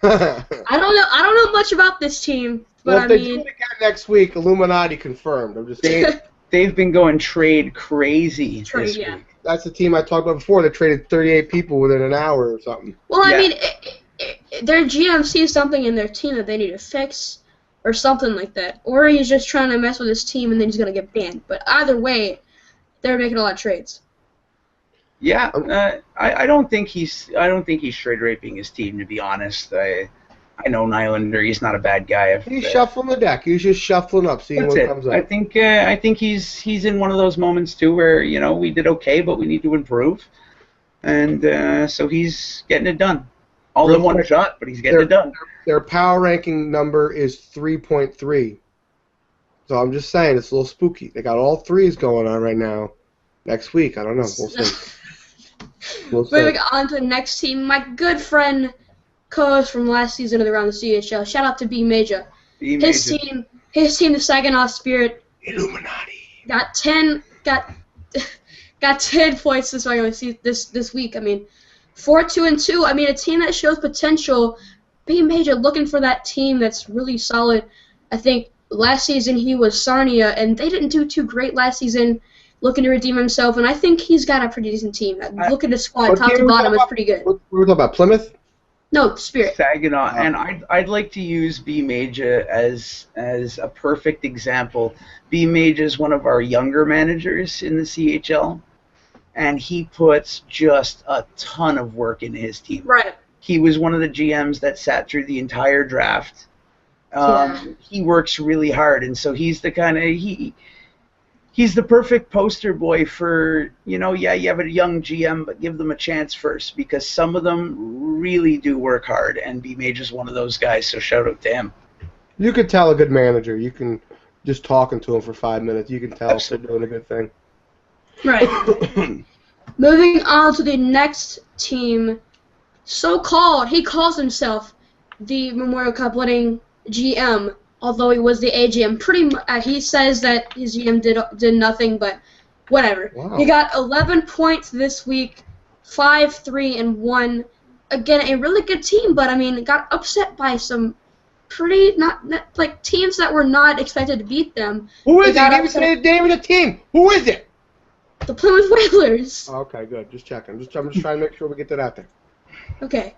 [SPEAKER 1] I don't know much about this team, but
[SPEAKER 2] well, if they do it again next week, Illuminati confirmed. I'm just saying.
[SPEAKER 3] They've been going trade crazy this week.
[SPEAKER 2] That's the team I talked about before. They traded 38 people within an hour or something.
[SPEAKER 1] Well, I mean, their GM sees something in their team that they need to fix, or something like that, or he's just trying to mess with his team and then he's gonna get banned. But either way, they're making a lot of trades.
[SPEAKER 3] Yeah, I don't think he's trade raping his team, to be honest. I know Nylander. He's not a bad guy.
[SPEAKER 2] He's shuffling the deck. He's just shuffling up, seeing what comes up.
[SPEAKER 3] I think he's in one of those moments too where we did okay, but we need to improve, and so he's getting it done. All in one shot, but he's getting it done.
[SPEAKER 2] Their power ranking number is 3.3. So I'm just saying it's a little spooky. They got all 3s going on right now. Next week, I don't know. We'll see.
[SPEAKER 1] Moving on to the next team, my good friend, co-host from last season of around the CHL. Shout out to B Major. His team, the Saginaw Spirit.
[SPEAKER 2] Illuminati.
[SPEAKER 1] Got 10 points this week. I mean, 4-2-2. I mean, a team that shows potential. B Major looking for that team that's really solid. I think last season he was Sarnia, and they didn't do too great last season. Looking to redeem himself, and I think he's got a pretty decent team. Look at his squad, top to bottom, it's pretty good.
[SPEAKER 2] We were talking about Plymouth?
[SPEAKER 1] No, Spirit.
[SPEAKER 3] Saginaw, and I'd like to use B Major as a perfect example. B Major is one of our younger managers in the CHL, and he puts just a ton of work into his team.
[SPEAKER 1] Right.
[SPEAKER 3] He was one of the GMs that sat through the entire draft. He works really hard, and so he's the kind of he's the perfect poster boy for, you have a young GM, but give them a chance first, because some of them really do work hard, and B Major's one of those guys, so shout out to him.
[SPEAKER 2] You could tell a good manager. You can, just talking to him for 5 minutes, you can tell if they're doing a good thing.
[SPEAKER 1] Right. Moving on to the next team, so-called, he calls himself the Memorial Cup winning GM, although he was the AGM. He says that his GM did nothing, but whatever.
[SPEAKER 2] Wow.
[SPEAKER 1] He got 11 points this week, 5-3-1. Again, a really good team, but I mean, got upset by some pretty not like teams that were not expected to beat them.
[SPEAKER 2] Who is it? You didn't say the name of the team. Who is it?
[SPEAKER 1] The Plymouth Whalers.
[SPEAKER 2] Okay, good. Just checking. I'm just trying to make sure we get that out there.
[SPEAKER 1] Okay.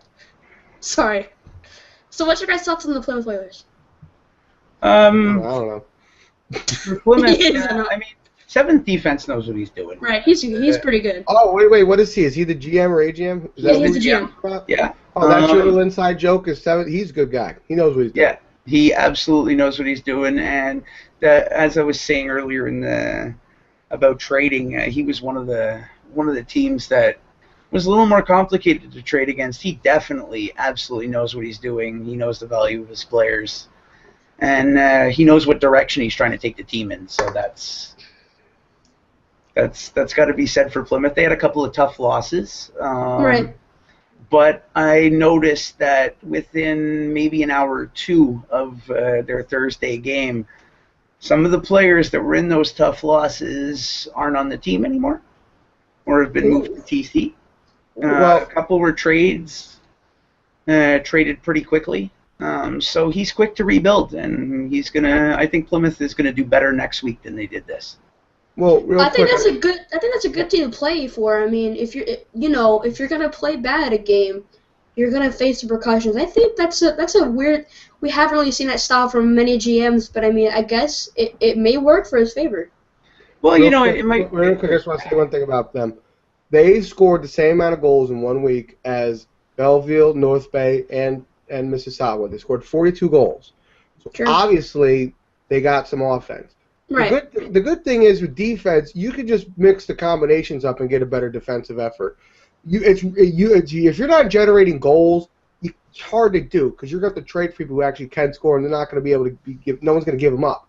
[SPEAKER 1] Sorry. So what's your guys' thoughts on the Plymouth Whalers?
[SPEAKER 2] I don't know.
[SPEAKER 3] For Plymouth, I mean, 7th defense knows what he's doing.
[SPEAKER 1] Right, he's pretty good.
[SPEAKER 2] Oh, wait, what is he? Is he the GM or AGM?
[SPEAKER 1] Yeah, he's the GM.
[SPEAKER 3] Yeah.
[SPEAKER 2] Oh, that's your little inside joke. Is 7? He's a good guy. He knows what he's doing.
[SPEAKER 3] Yeah, he absolutely knows what he's doing, and as I was saying earlier about trading, he was one of the teams that was a little more complicated to trade against. He definitely, absolutely knows what he's doing. He knows the value of his players, and he knows what direction he's trying to take the team in. So that's got to be said for Plymouth. They had a couple of tough losses,
[SPEAKER 1] Right.
[SPEAKER 3] But I noticed that within maybe an hour or two of their Thursday game, some of the players that were in those tough losses aren't on the team anymore or have been moved to TC.
[SPEAKER 2] Well,
[SPEAKER 3] A couple were traded pretty quickly. So he's quick to rebuild, and I think Plymouth is gonna do better next week than they did this.
[SPEAKER 2] well, real
[SPEAKER 1] I think
[SPEAKER 2] quick.
[SPEAKER 1] that's a good team to play for. I mean, if you're gonna play bad a game, you're gonna face the repercussions. I think that's a weird. We haven't really seen that style from many GMs, but I mean, I guess it may work for his favor.
[SPEAKER 3] Well,
[SPEAKER 2] Real
[SPEAKER 3] it might.
[SPEAKER 2] quick, I just want to say one thing about them. They scored the same amount of goals in 1 week as Belleville, North Bay, and Mississauga. They scored 42 goals. So
[SPEAKER 1] Sure.
[SPEAKER 2] obviously, they got some offense.
[SPEAKER 1] Right.
[SPEAKER 2] The good thing is with defense, you can just mix the combinations up and get a better defensive effort. If you're not generating goals, it's hard to do because you're going to have to trade for people who actually can score, and they're not going to be able to no one's going to give them up.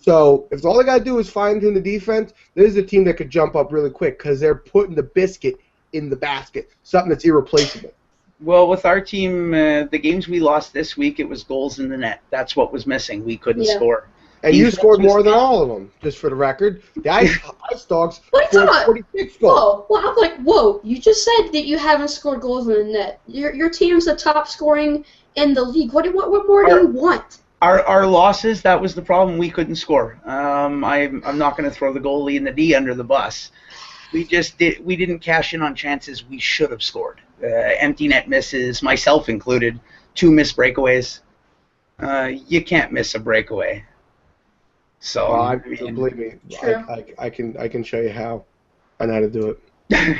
[SPEAKER 2] So if all they got to do is fine-tune the defense, this is a team that could jump up really quick because they're putting the biscuit in the basket, something that's irreplaceable.
[SPEAKER 3] Well, with our team, the games we lost this week, it was goals in the net. That's what was missing. We couldn't score.
[SPEAKER 2] And you
[SPEAKER 3] Defense
[SPEAKER 2] scored
[SPEAKER 3] was
[SPEAKER 2] more than
[SPEAKER 3] tough.
[SPEAKER 2] all of them, just for the record. The Ice Dogs
[SPEAKER 1] What are you
[SPEAKER 2] scored
[SPEAKER 1] talking about?
[SPEAKER 2] 46 goals.
[SPEAKER 1] Whoa! Well, I'm like, whoa! You just said that you haven't scored goals in the net. Your team's the top scoring in the league. What more do you want?
[SPEAKER 3] Our losses, that was the problem. We couldn't score. I'm not going to throw the goalie and the D under the bus. We didn't cash in on chances we should have scored. Empty net misses, myself included, 2 missed breakaways. You can't miss a breakaway. So
[SPEAKER 2] believe me,
[SPEAKER 1] True.
[SPEAKER 2] I can show you how and how to do it.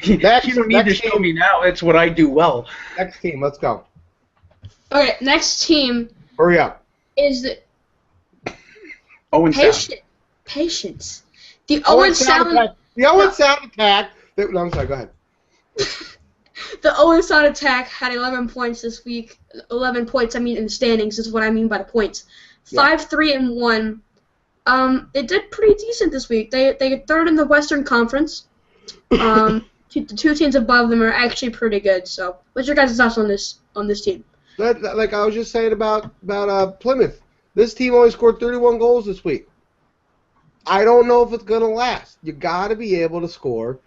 [SPEAKER 3] you don't need to show me now. It's what I do well.
[SPEAKER 2] Next team, let's go.
[SPEAKER 1] Okay, next team
[SPEAKER 2] Hurry up.
[SPEAKER 1] is the
[SPEAKER 3] Owen Sound.
[SPEAKER 1] Patience. The Owen Sound.
[SPEAKER 2] Attack. The Owen Sound attack. No, I'm sorry. Go ahead.
[SPEAKER 1] The Owen Sound Attack had 11 points this week. 11 points, I mean, in the standings is what I mean by the points. 5-3-1. They did pretty decent this week. They third in the Western Conference. The 2 teams above them are actually pretty good. So, what's your guys' thoughts on this team?
[SPEAKER 2] Like I was just saying about Plymouth. This team only scored 31 goals this week. I don't know if it's gonna last. You got to be able to score.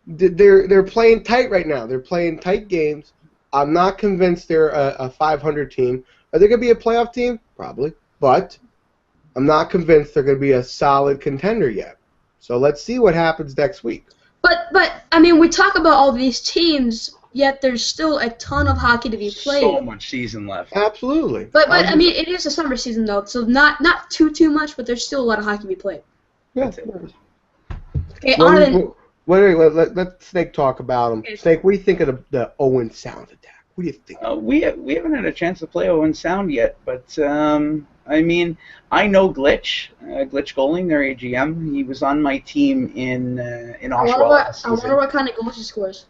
[SPEAKER 2] They're playing tight right now. They're playing tight games. I'm not convinced they're a 500 team. Are they going to be a playoff team? Probably. But I'm not convinced they're going to be a solid contender yet. So let's see what happens next week.
[SPEAKER 1] But I mean, we talk about all these teams, yet there's still a ton of hockey to be played.
[SPEAKER 3] So much season left.
[SPEAKER 2] Absolutely.
[SPEAKER 1] But I mean, it is a summer season though, so not too much, but there's still a lot of hockey to be played.
[SPEAKER 2] Yeah.
[SPEAKER 1] Okay, on to the
[SPEAKER 2] Wait, let Snake talk about them.
[SPEAKER 1] Okay.
[SPEAKER 2] Snake, what do you think of the Owen Sound attack? What do you think?
[SPEAKER 3] We haven't had a chance to play Owen Sound yet, but I mean, I know Glitch Goaling, their AGM. He was on my team in Oshawa last
[SPEAKER 1] I wonder
[SPEAKER 3] season.
[SPEAKER 1] what kind of goals he scores.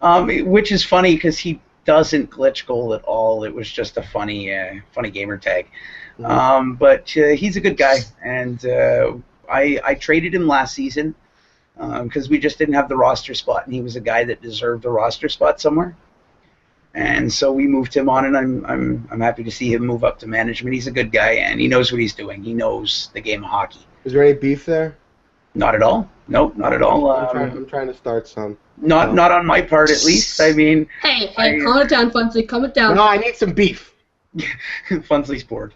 [SPEAKER 3] Which is funny because he doesn't glitch goal at all. It was just a funny gamer tag.
[SPEAKER 2] Mm-hmm.
[SPEAKER 3] But he's a good guy, and I traded him last season because we just didn't have the roster spot, and he was a guy that deserved a roster spot somewhere. And so we moved him on, and I'm happy to see him move up to management. He's a good guy, and he knows what he's doing. He knows the game of hockey.
[SPEAKER 2] Is there any beef there?
[SPEAKER 3] Not at all. Nope, not at all.
[SPEAKER 2] I'm trying to start some.
[SPEAKER 3] Not on my part, at least. I mean,
[SPEAKER 1] Hey, calm it down, Funsley. Calm it down.
[SPEAKER 2] No, I need some beef.
[SPEAKER 3] Funsley's bored.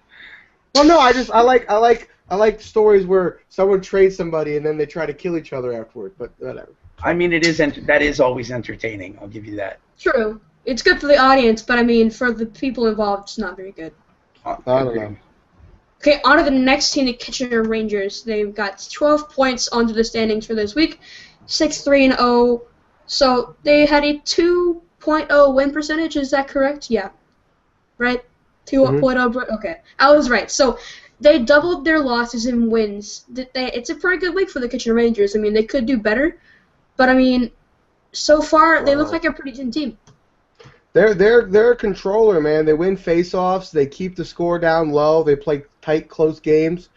[SPEAKER 2] Well, no, I like stories where someone trades somebody and then they try to kill each other afterward. But whatever.
[SPEAKER 3] I mean, that is always entertaining. I'll give you that.
[SPEAKER 1] True. It's good for the audience, but I mean, for the people involved, it's not very good.
[SPEAKER 2] I don't know.
[SPEAKER 1] Okay, on to the next team, the Kitchener Rangers. They've got 12 points onto the standings for this week, 6-3-0. So they had a 2.0 win percentage. Is that correct? Yeah. Right? 2.0. Okay, I was right. So they doubled their losses and wins. It's a pretty good week for the Kitchener Rangers. I mean, they could do better, but I mean, so far they look like a pretty decent team.
[SPEAKER 2] They're a controller, man. They win face-offs. They keep the score down low. They play tight, close games.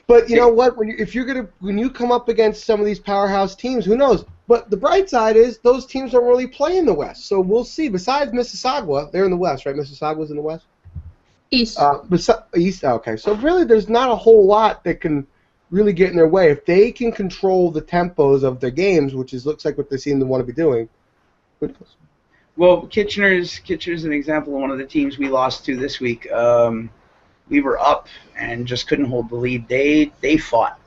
[SPEAKER 2] But you know what? When you come up against some of these powerhouse teams, who knows? But the bright side is those teams don't really play in the West, so we'll see. Besides Mississauga, they're in the West, right? Mississauga's in the West?
[SPEAKER 1] East.
[SPEAKER 2] East, okay. So really there's not a whole lot that can really get in their way. If they can control the tempos of their games, which looks like what they seem to want to be doing, who knows?
[SPEAKER 3] Well, Kitchener's an example of one of the teams we lost to this week. We were up and just couldn't hold the lead. They fought.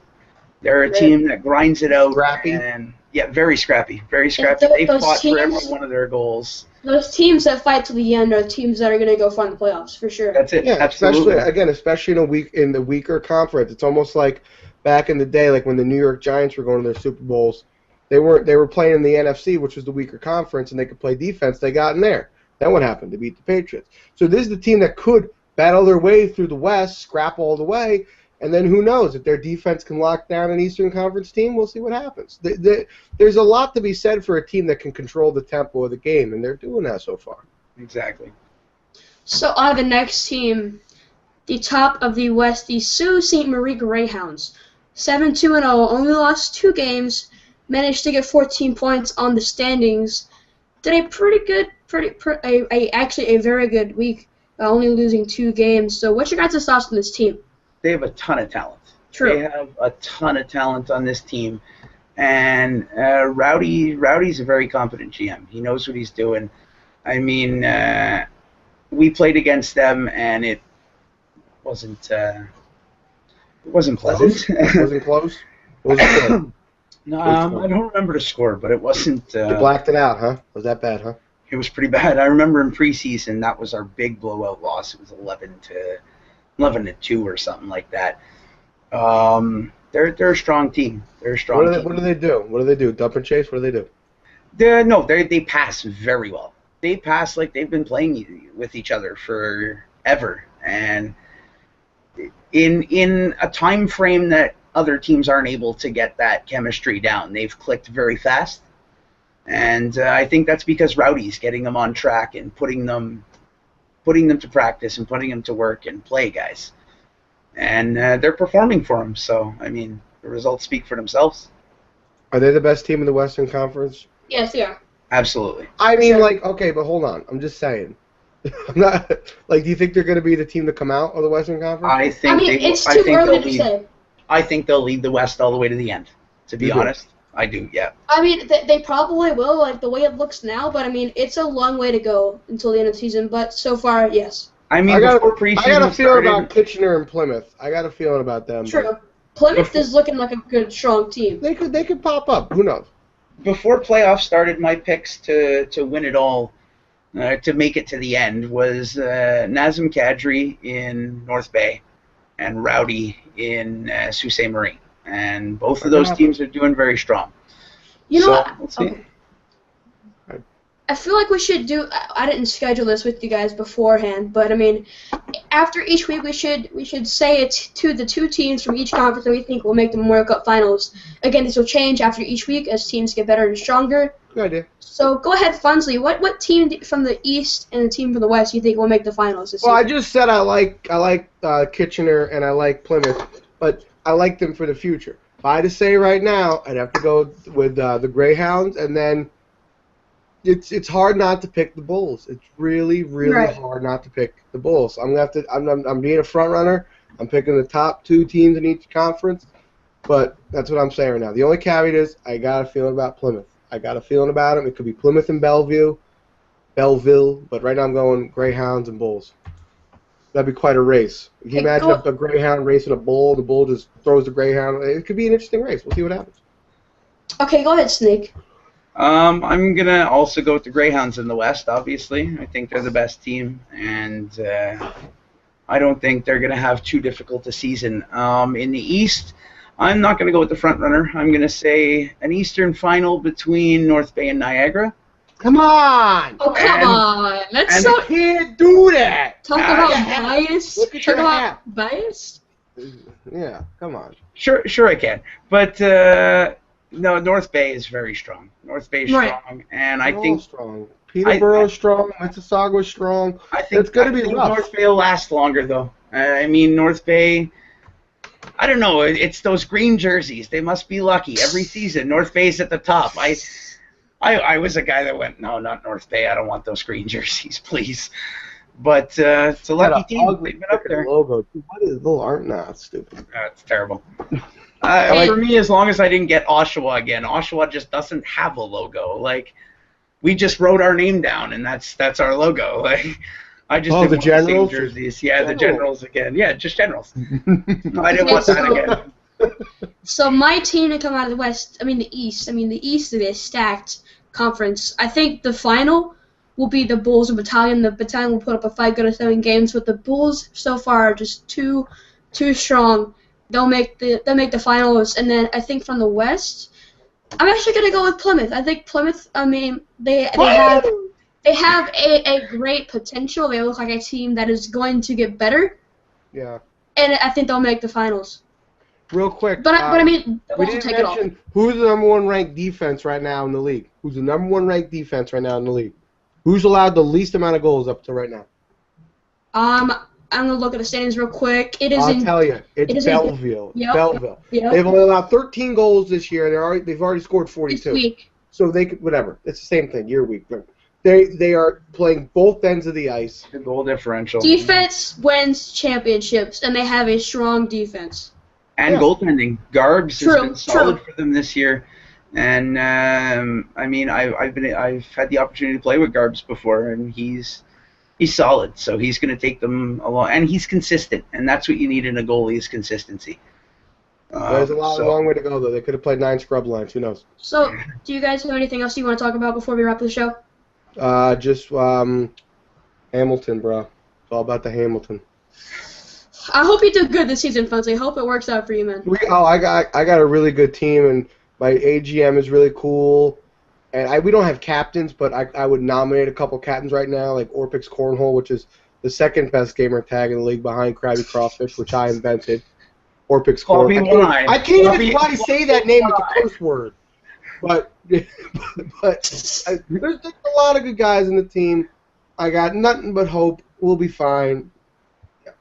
[SPEAKER 3] They're a team that grinds it out.
[SPEAKER 2] Scrappy?
[SPEAKER 3] And yeah, very scrappy. Very scrappy. They fought for every one of their goals.
[SPEAKER 1] Those teams that fight to the end are teams that are going to go far in the playoffs, for sure.
[SPEAKER 3] That's it.
[SPEAKER 2] Yeah,
[SPEAKER 3] Absolutely.
[SPEAKER 2] especially in the weaker conference. It's almost like back in the day, like when the New York Giants were going to their Super Bowls. They were playing in the NFC, which was the weaker conference, and they could play defense. They got in there. Then what happened? They beat the Patriots. So this is the team that could battle their way through the West, scrap all the way, and then who knows? If their defense can lock down an Eastern Conference team, we'll see what happens. There's a lot to be said for a team that can control the tempo of the game, and they're doing that so far.
[SPEAKER 3] Exactly.
[SPEAKER 1] So on to the next team, the top of the West, the Sault Ste. Marie Greyhounds. 7-2-0, only lost 2 games, managed to get 14 points on the standings. Did a actually a very good week, only losing 2 games. So what's your guys' thoughts on this team?
[SPEAKER 3] They have a ton of talent.
[SPEAKER 1] True.
[SPEAKER 3] They have a ton of talent on this team. And Rowdy's a very competent GM. He knows what he's doing. I mean, we played against them, and it wasn't pleasant.
[SPEAKER 2] Wasn't close? Was it close?
[SPEAKER 3] No, I don't remember the score, but it wasn't.
[SPEAKER 2] You blacked it out, huh? Was that bad, huh?
[SPEAKER 3] It was pretty bad. I remember in preseason that was our big blowout loss. It was 11-2 or something like that. They're a strong team. They're a strong team.
[SPEAKER 2] What do they do? What do they do? Dump and chase? What do they do?
[SPEAKER 3] They pass very well. They pass like they've been playing with each other forever, and in a time frame that other teams aren't able to get that chemistry down. They've clicked very fast, and I think that's because Rowdy's getting them on track and putting them to practice and putting them to work and play, guys. And they're performing for him. So, I mean, the results speak for themselves.
[SPEAKER 2] Are they the best team in the Western Conference?
[SPEAKER 1] Yes, they are.
[SPEAKER 3] Absolutely.
[SPEAKER 2] I mean, okay, but hold on. I'm just saying. I'm not do you think they're going to be the team to come out of the Western Conference?
[SPEAKER 1] It's too early to say.
[SPEAKER 3] I think they'll lead the West all the way to the end. To be honest, I do. Yeah.
[SPEAKER 1] I mean, they probably will, like the way it looks now. But I mean, it's a long way to go until the end of the season. But so far, yes.
[SPEAKER 3] I mean,
[SPEAKER 2] I got
[SPEAKER 3] a
[SPEAKER 2] feeling about Kitchener and Plymouth. I got a feeling about them.
[SPEAKER 1] True. Plymouth is looking like a good, strong team.
[SPEAKER 2] They could pop up. Who knows?
[SPEAKER 3] Before playoffs started, my picks to win it all, to make it to the end, was Nazem Kadri in North Bay and Rowdy in Sault Ste. Marie. And both of those teams are doing very strong.
[SPEAKER 1] You know
[SPEAKER 3] We'll see.
[SPEAKER 1] I feel like we should do. I didn't schedule this with you guys beforehand, but I mean, after each week we should say it to the 2 teams from each conference that we think will make the Memorial Cup Finals. Again, this will change after each week as teams get better and stronger.
[SPEAKER 2] Good idea.
[SPEAKER 1] So go ahead, Funsley. What team from the East and the team from the West do you think will make the finals this
[SPEAKER 2] season?
[SPEAKER 1] I
[SPEAKER 2] just said I like Kitchener and I like Plymouth, but I like them for the future. If I had to say right now, I'd have to go with the Greyhounds, and then it's hard not to pick the Bulls. It's really hard not to pick the Bulls. I'm being a front runner. I'm picking the top 2 teams in each conference, but that's what I'm saying right now. The only caveat is I got a feeling about Plymouth. I got a feeling about them. It could be Plymouth and Belleville, but right now I'm going Greyhounds and Bulls. That'd be quite a race. Can you imagine a Greyhound racing a Bull? The Bull just throws the Greyhound. It could be an interesting race. We'll see what happens.
[SPEAKER 1] Okay, go ahead, Snake.
[SPEAKER 3] I'm going to also go with the Greyhounds in the West, obviously. I think they're the best team, and I don't think they're going to have too difficult a season. In the East, I'm not going to go with the front runner. I'm going to say an Eastern final between North Bay and Niagara.
[SPEAKER 2] Come on!
[SPEAKER 1] Oh, come on! That's
[SPEAKER 2] so... can't do that!
[SPEAKER 1] Talk about bias.
[SPEAKER 2] Talk about
[SPEAKER 1] bias?
[SPEAKER 2] Yeah, come on.
[SPEAKER 3] Sure I can. But... no, North Bay is very strong. North Bay is strong, and I think
[SPEAKER 2] strong. Peterborough's strong. Mississauga's strong.
[SPEAKER 3] I think
[SPEAKER 2] it's going to be rough.
[SPEAKER 3] North Bay will last longer, though. I mean, North Bay. I don't know. It's those green jerseys. They must be lucky. Every season, North Bay's at the top. I was a guy that went, no, not North Bay. I don't want those green jerseys, please. But it's a lucky team. They've been up there.
[SPEAKER 2] Logo. What is little art? Nah, it's stupid.
[SPEAKER 3] It's terrible. For me, as long as I didn't get Oshawa again, Oshawa just doesn't have a logo. Like, we just wrote our name down, and that's our logo. Like, I just didn't want the same jerseys. Yeah, the Generals again. Yeah, just Generals. I didn't want that again.
[SPEAKER 1] So my team to come out of the West, the East. The East is a stacked conference. I think the final will be the Bulls and Battalion. The Battalion will put up a fight, go to 7 games, but the Bulls so far are just too strong. They'll make the finals, and then I think from the West, I'm actually gonna go with Plymouth. I think Plymouth. They have a great potential. They look like a team that is going to get better.
[SPEAKER 2] Yeah.
[SPEAKER 1] And I think they'll make the finals.
[SPEAKER 2] Real quick.
[SPEAKER 1] But
[SPEAKER 2] we didn't mention who's the number 1 ranked defense right now in the league. Who's the number 1 ranked defense right now in the league? Who's allowed the least amount of goals up to right now?
[SPEAKER 1] I'm gonna look at the standings real quick.
[SPEAKER 2] I'll tell you, it's Belleville. Belleville.
[SPEAKER 1] Yep.
[SPEAKER 2] They've only allowed 13 goals this year, and they've already scored 42.
[SPEAKER 1] This week.
[SPEAKER 2] So they could whatever. It's the same thing year week. They are playing both ends of the ice.
[SPEAKER 3] The goal differential.
[SPEAKER 1] Defense wins championships, and they have a strong defense.
[SPEAKER 3] And goaltending. Garbs has been solid for them this year. And I've had the opportunity to play with Garbs before, and he's solid. So he's going to take them along, and he's consistent, and that's what you need in a goalie is consistency.
[SPEAKER 2] There's a long way to go though. They could have played 9 scrub lines. Who knows?
[SPEAKER 1] So, do you guys have anything else you want to talk about before we wrap the show?
[SPEAKER 2] Just Hamilton, bro. It's all about the Hamilton.
[SPEAKER 1] I hope you do good this season, Funsley. I hope it works out for you, man.
[SPEAKER 2] I got a really good team, and my AGM is really cool. And we don't have captains, but I would nominate a couple captains right now, like Orpix Cornhole, which is the 2nd best gamer tag in the league behind Krabby Crawfish, which I invented. Orpix Cornhole. I can't even try to say that name with the curse word. But there's just a lot of good guys in the team. I got nothing but hope. We'll be fine. Yeah.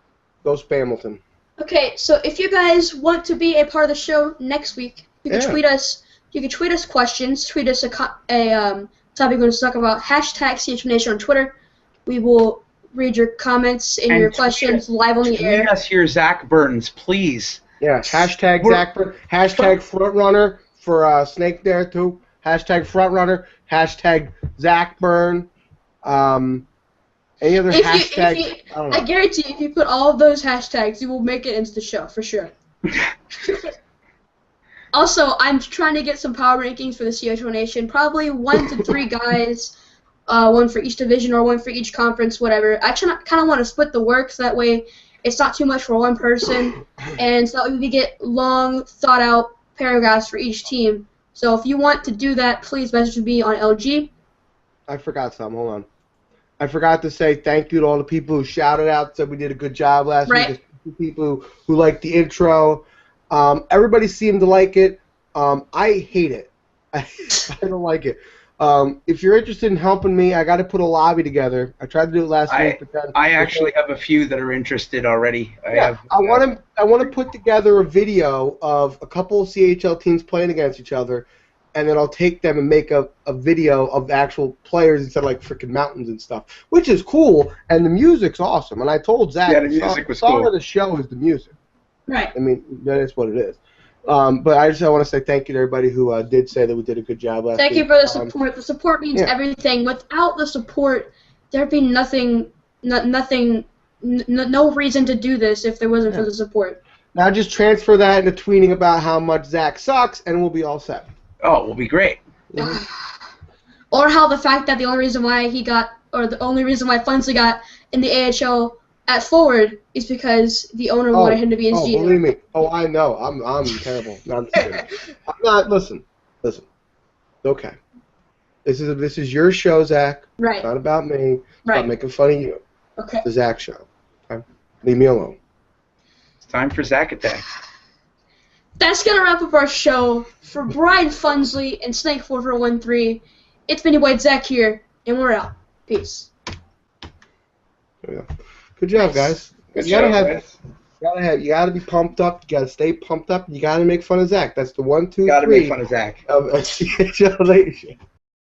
[SPEAKER 2] Go Spamilton.
[SPEAKER 1] Okay, so if you guys want to be a part of the show next week, you can tweet us. You can tweet us questions. Tweet us a topic we're going to talk about. Hashtag CHL Nation on Twitter. We will read your comments and your questions live on the air.
[SPEAKER 3] Tweet us here, Zach Burns, please.
[SPEAKER 2] Yeah. Hashtag Zach Burns. Hashtag Frontrunner for Snake there too. Hashtag Frontrunner. Hashtag Zach Burn. Any other hashtag?
[SPEAKER 1] I guarantee if you put all of those hashtags, you will make it into the show for sure. Also, I'm trying to get some power rankings for the CHL Nation. Probably 1 to 3 guys, 1 for each division or 1 for each conference, whatever. I kind of want to split the work so that way it's not too much for one person, and so that way we get long, thought-out paragraphs for each team. So if you want to do that, please message me on LG.
[SPEAKER 2] I forgot something. Hold on. I forgot to say thank you to all the people who shouted out, said we did a good job last week. People who liked the intro. Everybody seemed to like it. I hate it. I don't like it. If you're interested in helping me, I got to put a lobby together. I tried to do it last week, but then
[SPEAKER 3] I actually have a few that are interested already.
[SPEAKER 2] I want to put together a video of a couple of CHL teams playing against each other, and then I'll take them and make a video of the actual players instead of like freaking mountains and stuff, which is cool, and the music's awesome. And I told Zach,
[SPEAKER 3] the music was
[SPEAKER 2] cool.
[SPEAKER 3] Of
[SPEAKER 2] the show is the music.
[SPEAKER 1] Right.
[SPEAKER 2] I mean, that is what it is. But I want to say thank you to everybody who did say that we did a good job last week.
[SPEAKER 1] Thank you for the support. The support means everything. Without the support, there'd be nothing, no reason to do this if there wasn't for the support.
[SPEAKER 2] Now just transfer that into tweeting about how much Zach sucks, and we'll be all set.
[SPEAKER 3] Oh, we'll be great.
[SPEAKER 1] Or how the fact that the only reason why the only reason why Funsley got in the AHL at forward is because the owner wanted him to be his GM.
[SPEAKER 2] Believe me. Oh, I know. I'm terrible. No, I'm just kidding. I'm not. Listen. It's okay. This is your show, Zach.
[SPEAKER 1] Right.
[SPEAKER 2] It's not about me. It's about making fun of you.
[SPEAKER 1] Okay.
[SPEAKER 2] It's the Zach show. Okay? Leave me alone.
[SPEAKER 3] It's time for Zach Attack.
[SPEAKER 1] That's gonna wrap up our show. For Brian Funsley and Snake4413, it's been your boy Zach here, and we're out. Peace.
[SPEAKER 2] There we go. Good job, guys.
[SPEAKER 3] Good job, guys.
[SPEAKER 2] You gotta be pumped up. You gotta stay pumped up. You gotta make fun of Zach. That's the 1, 2,
[SPEAKER 3] Gotta make
[SPEAKER 2] 3
[SPEAKER 3] fun of Zach.
[SPEAKER 2] of a CHL Nation.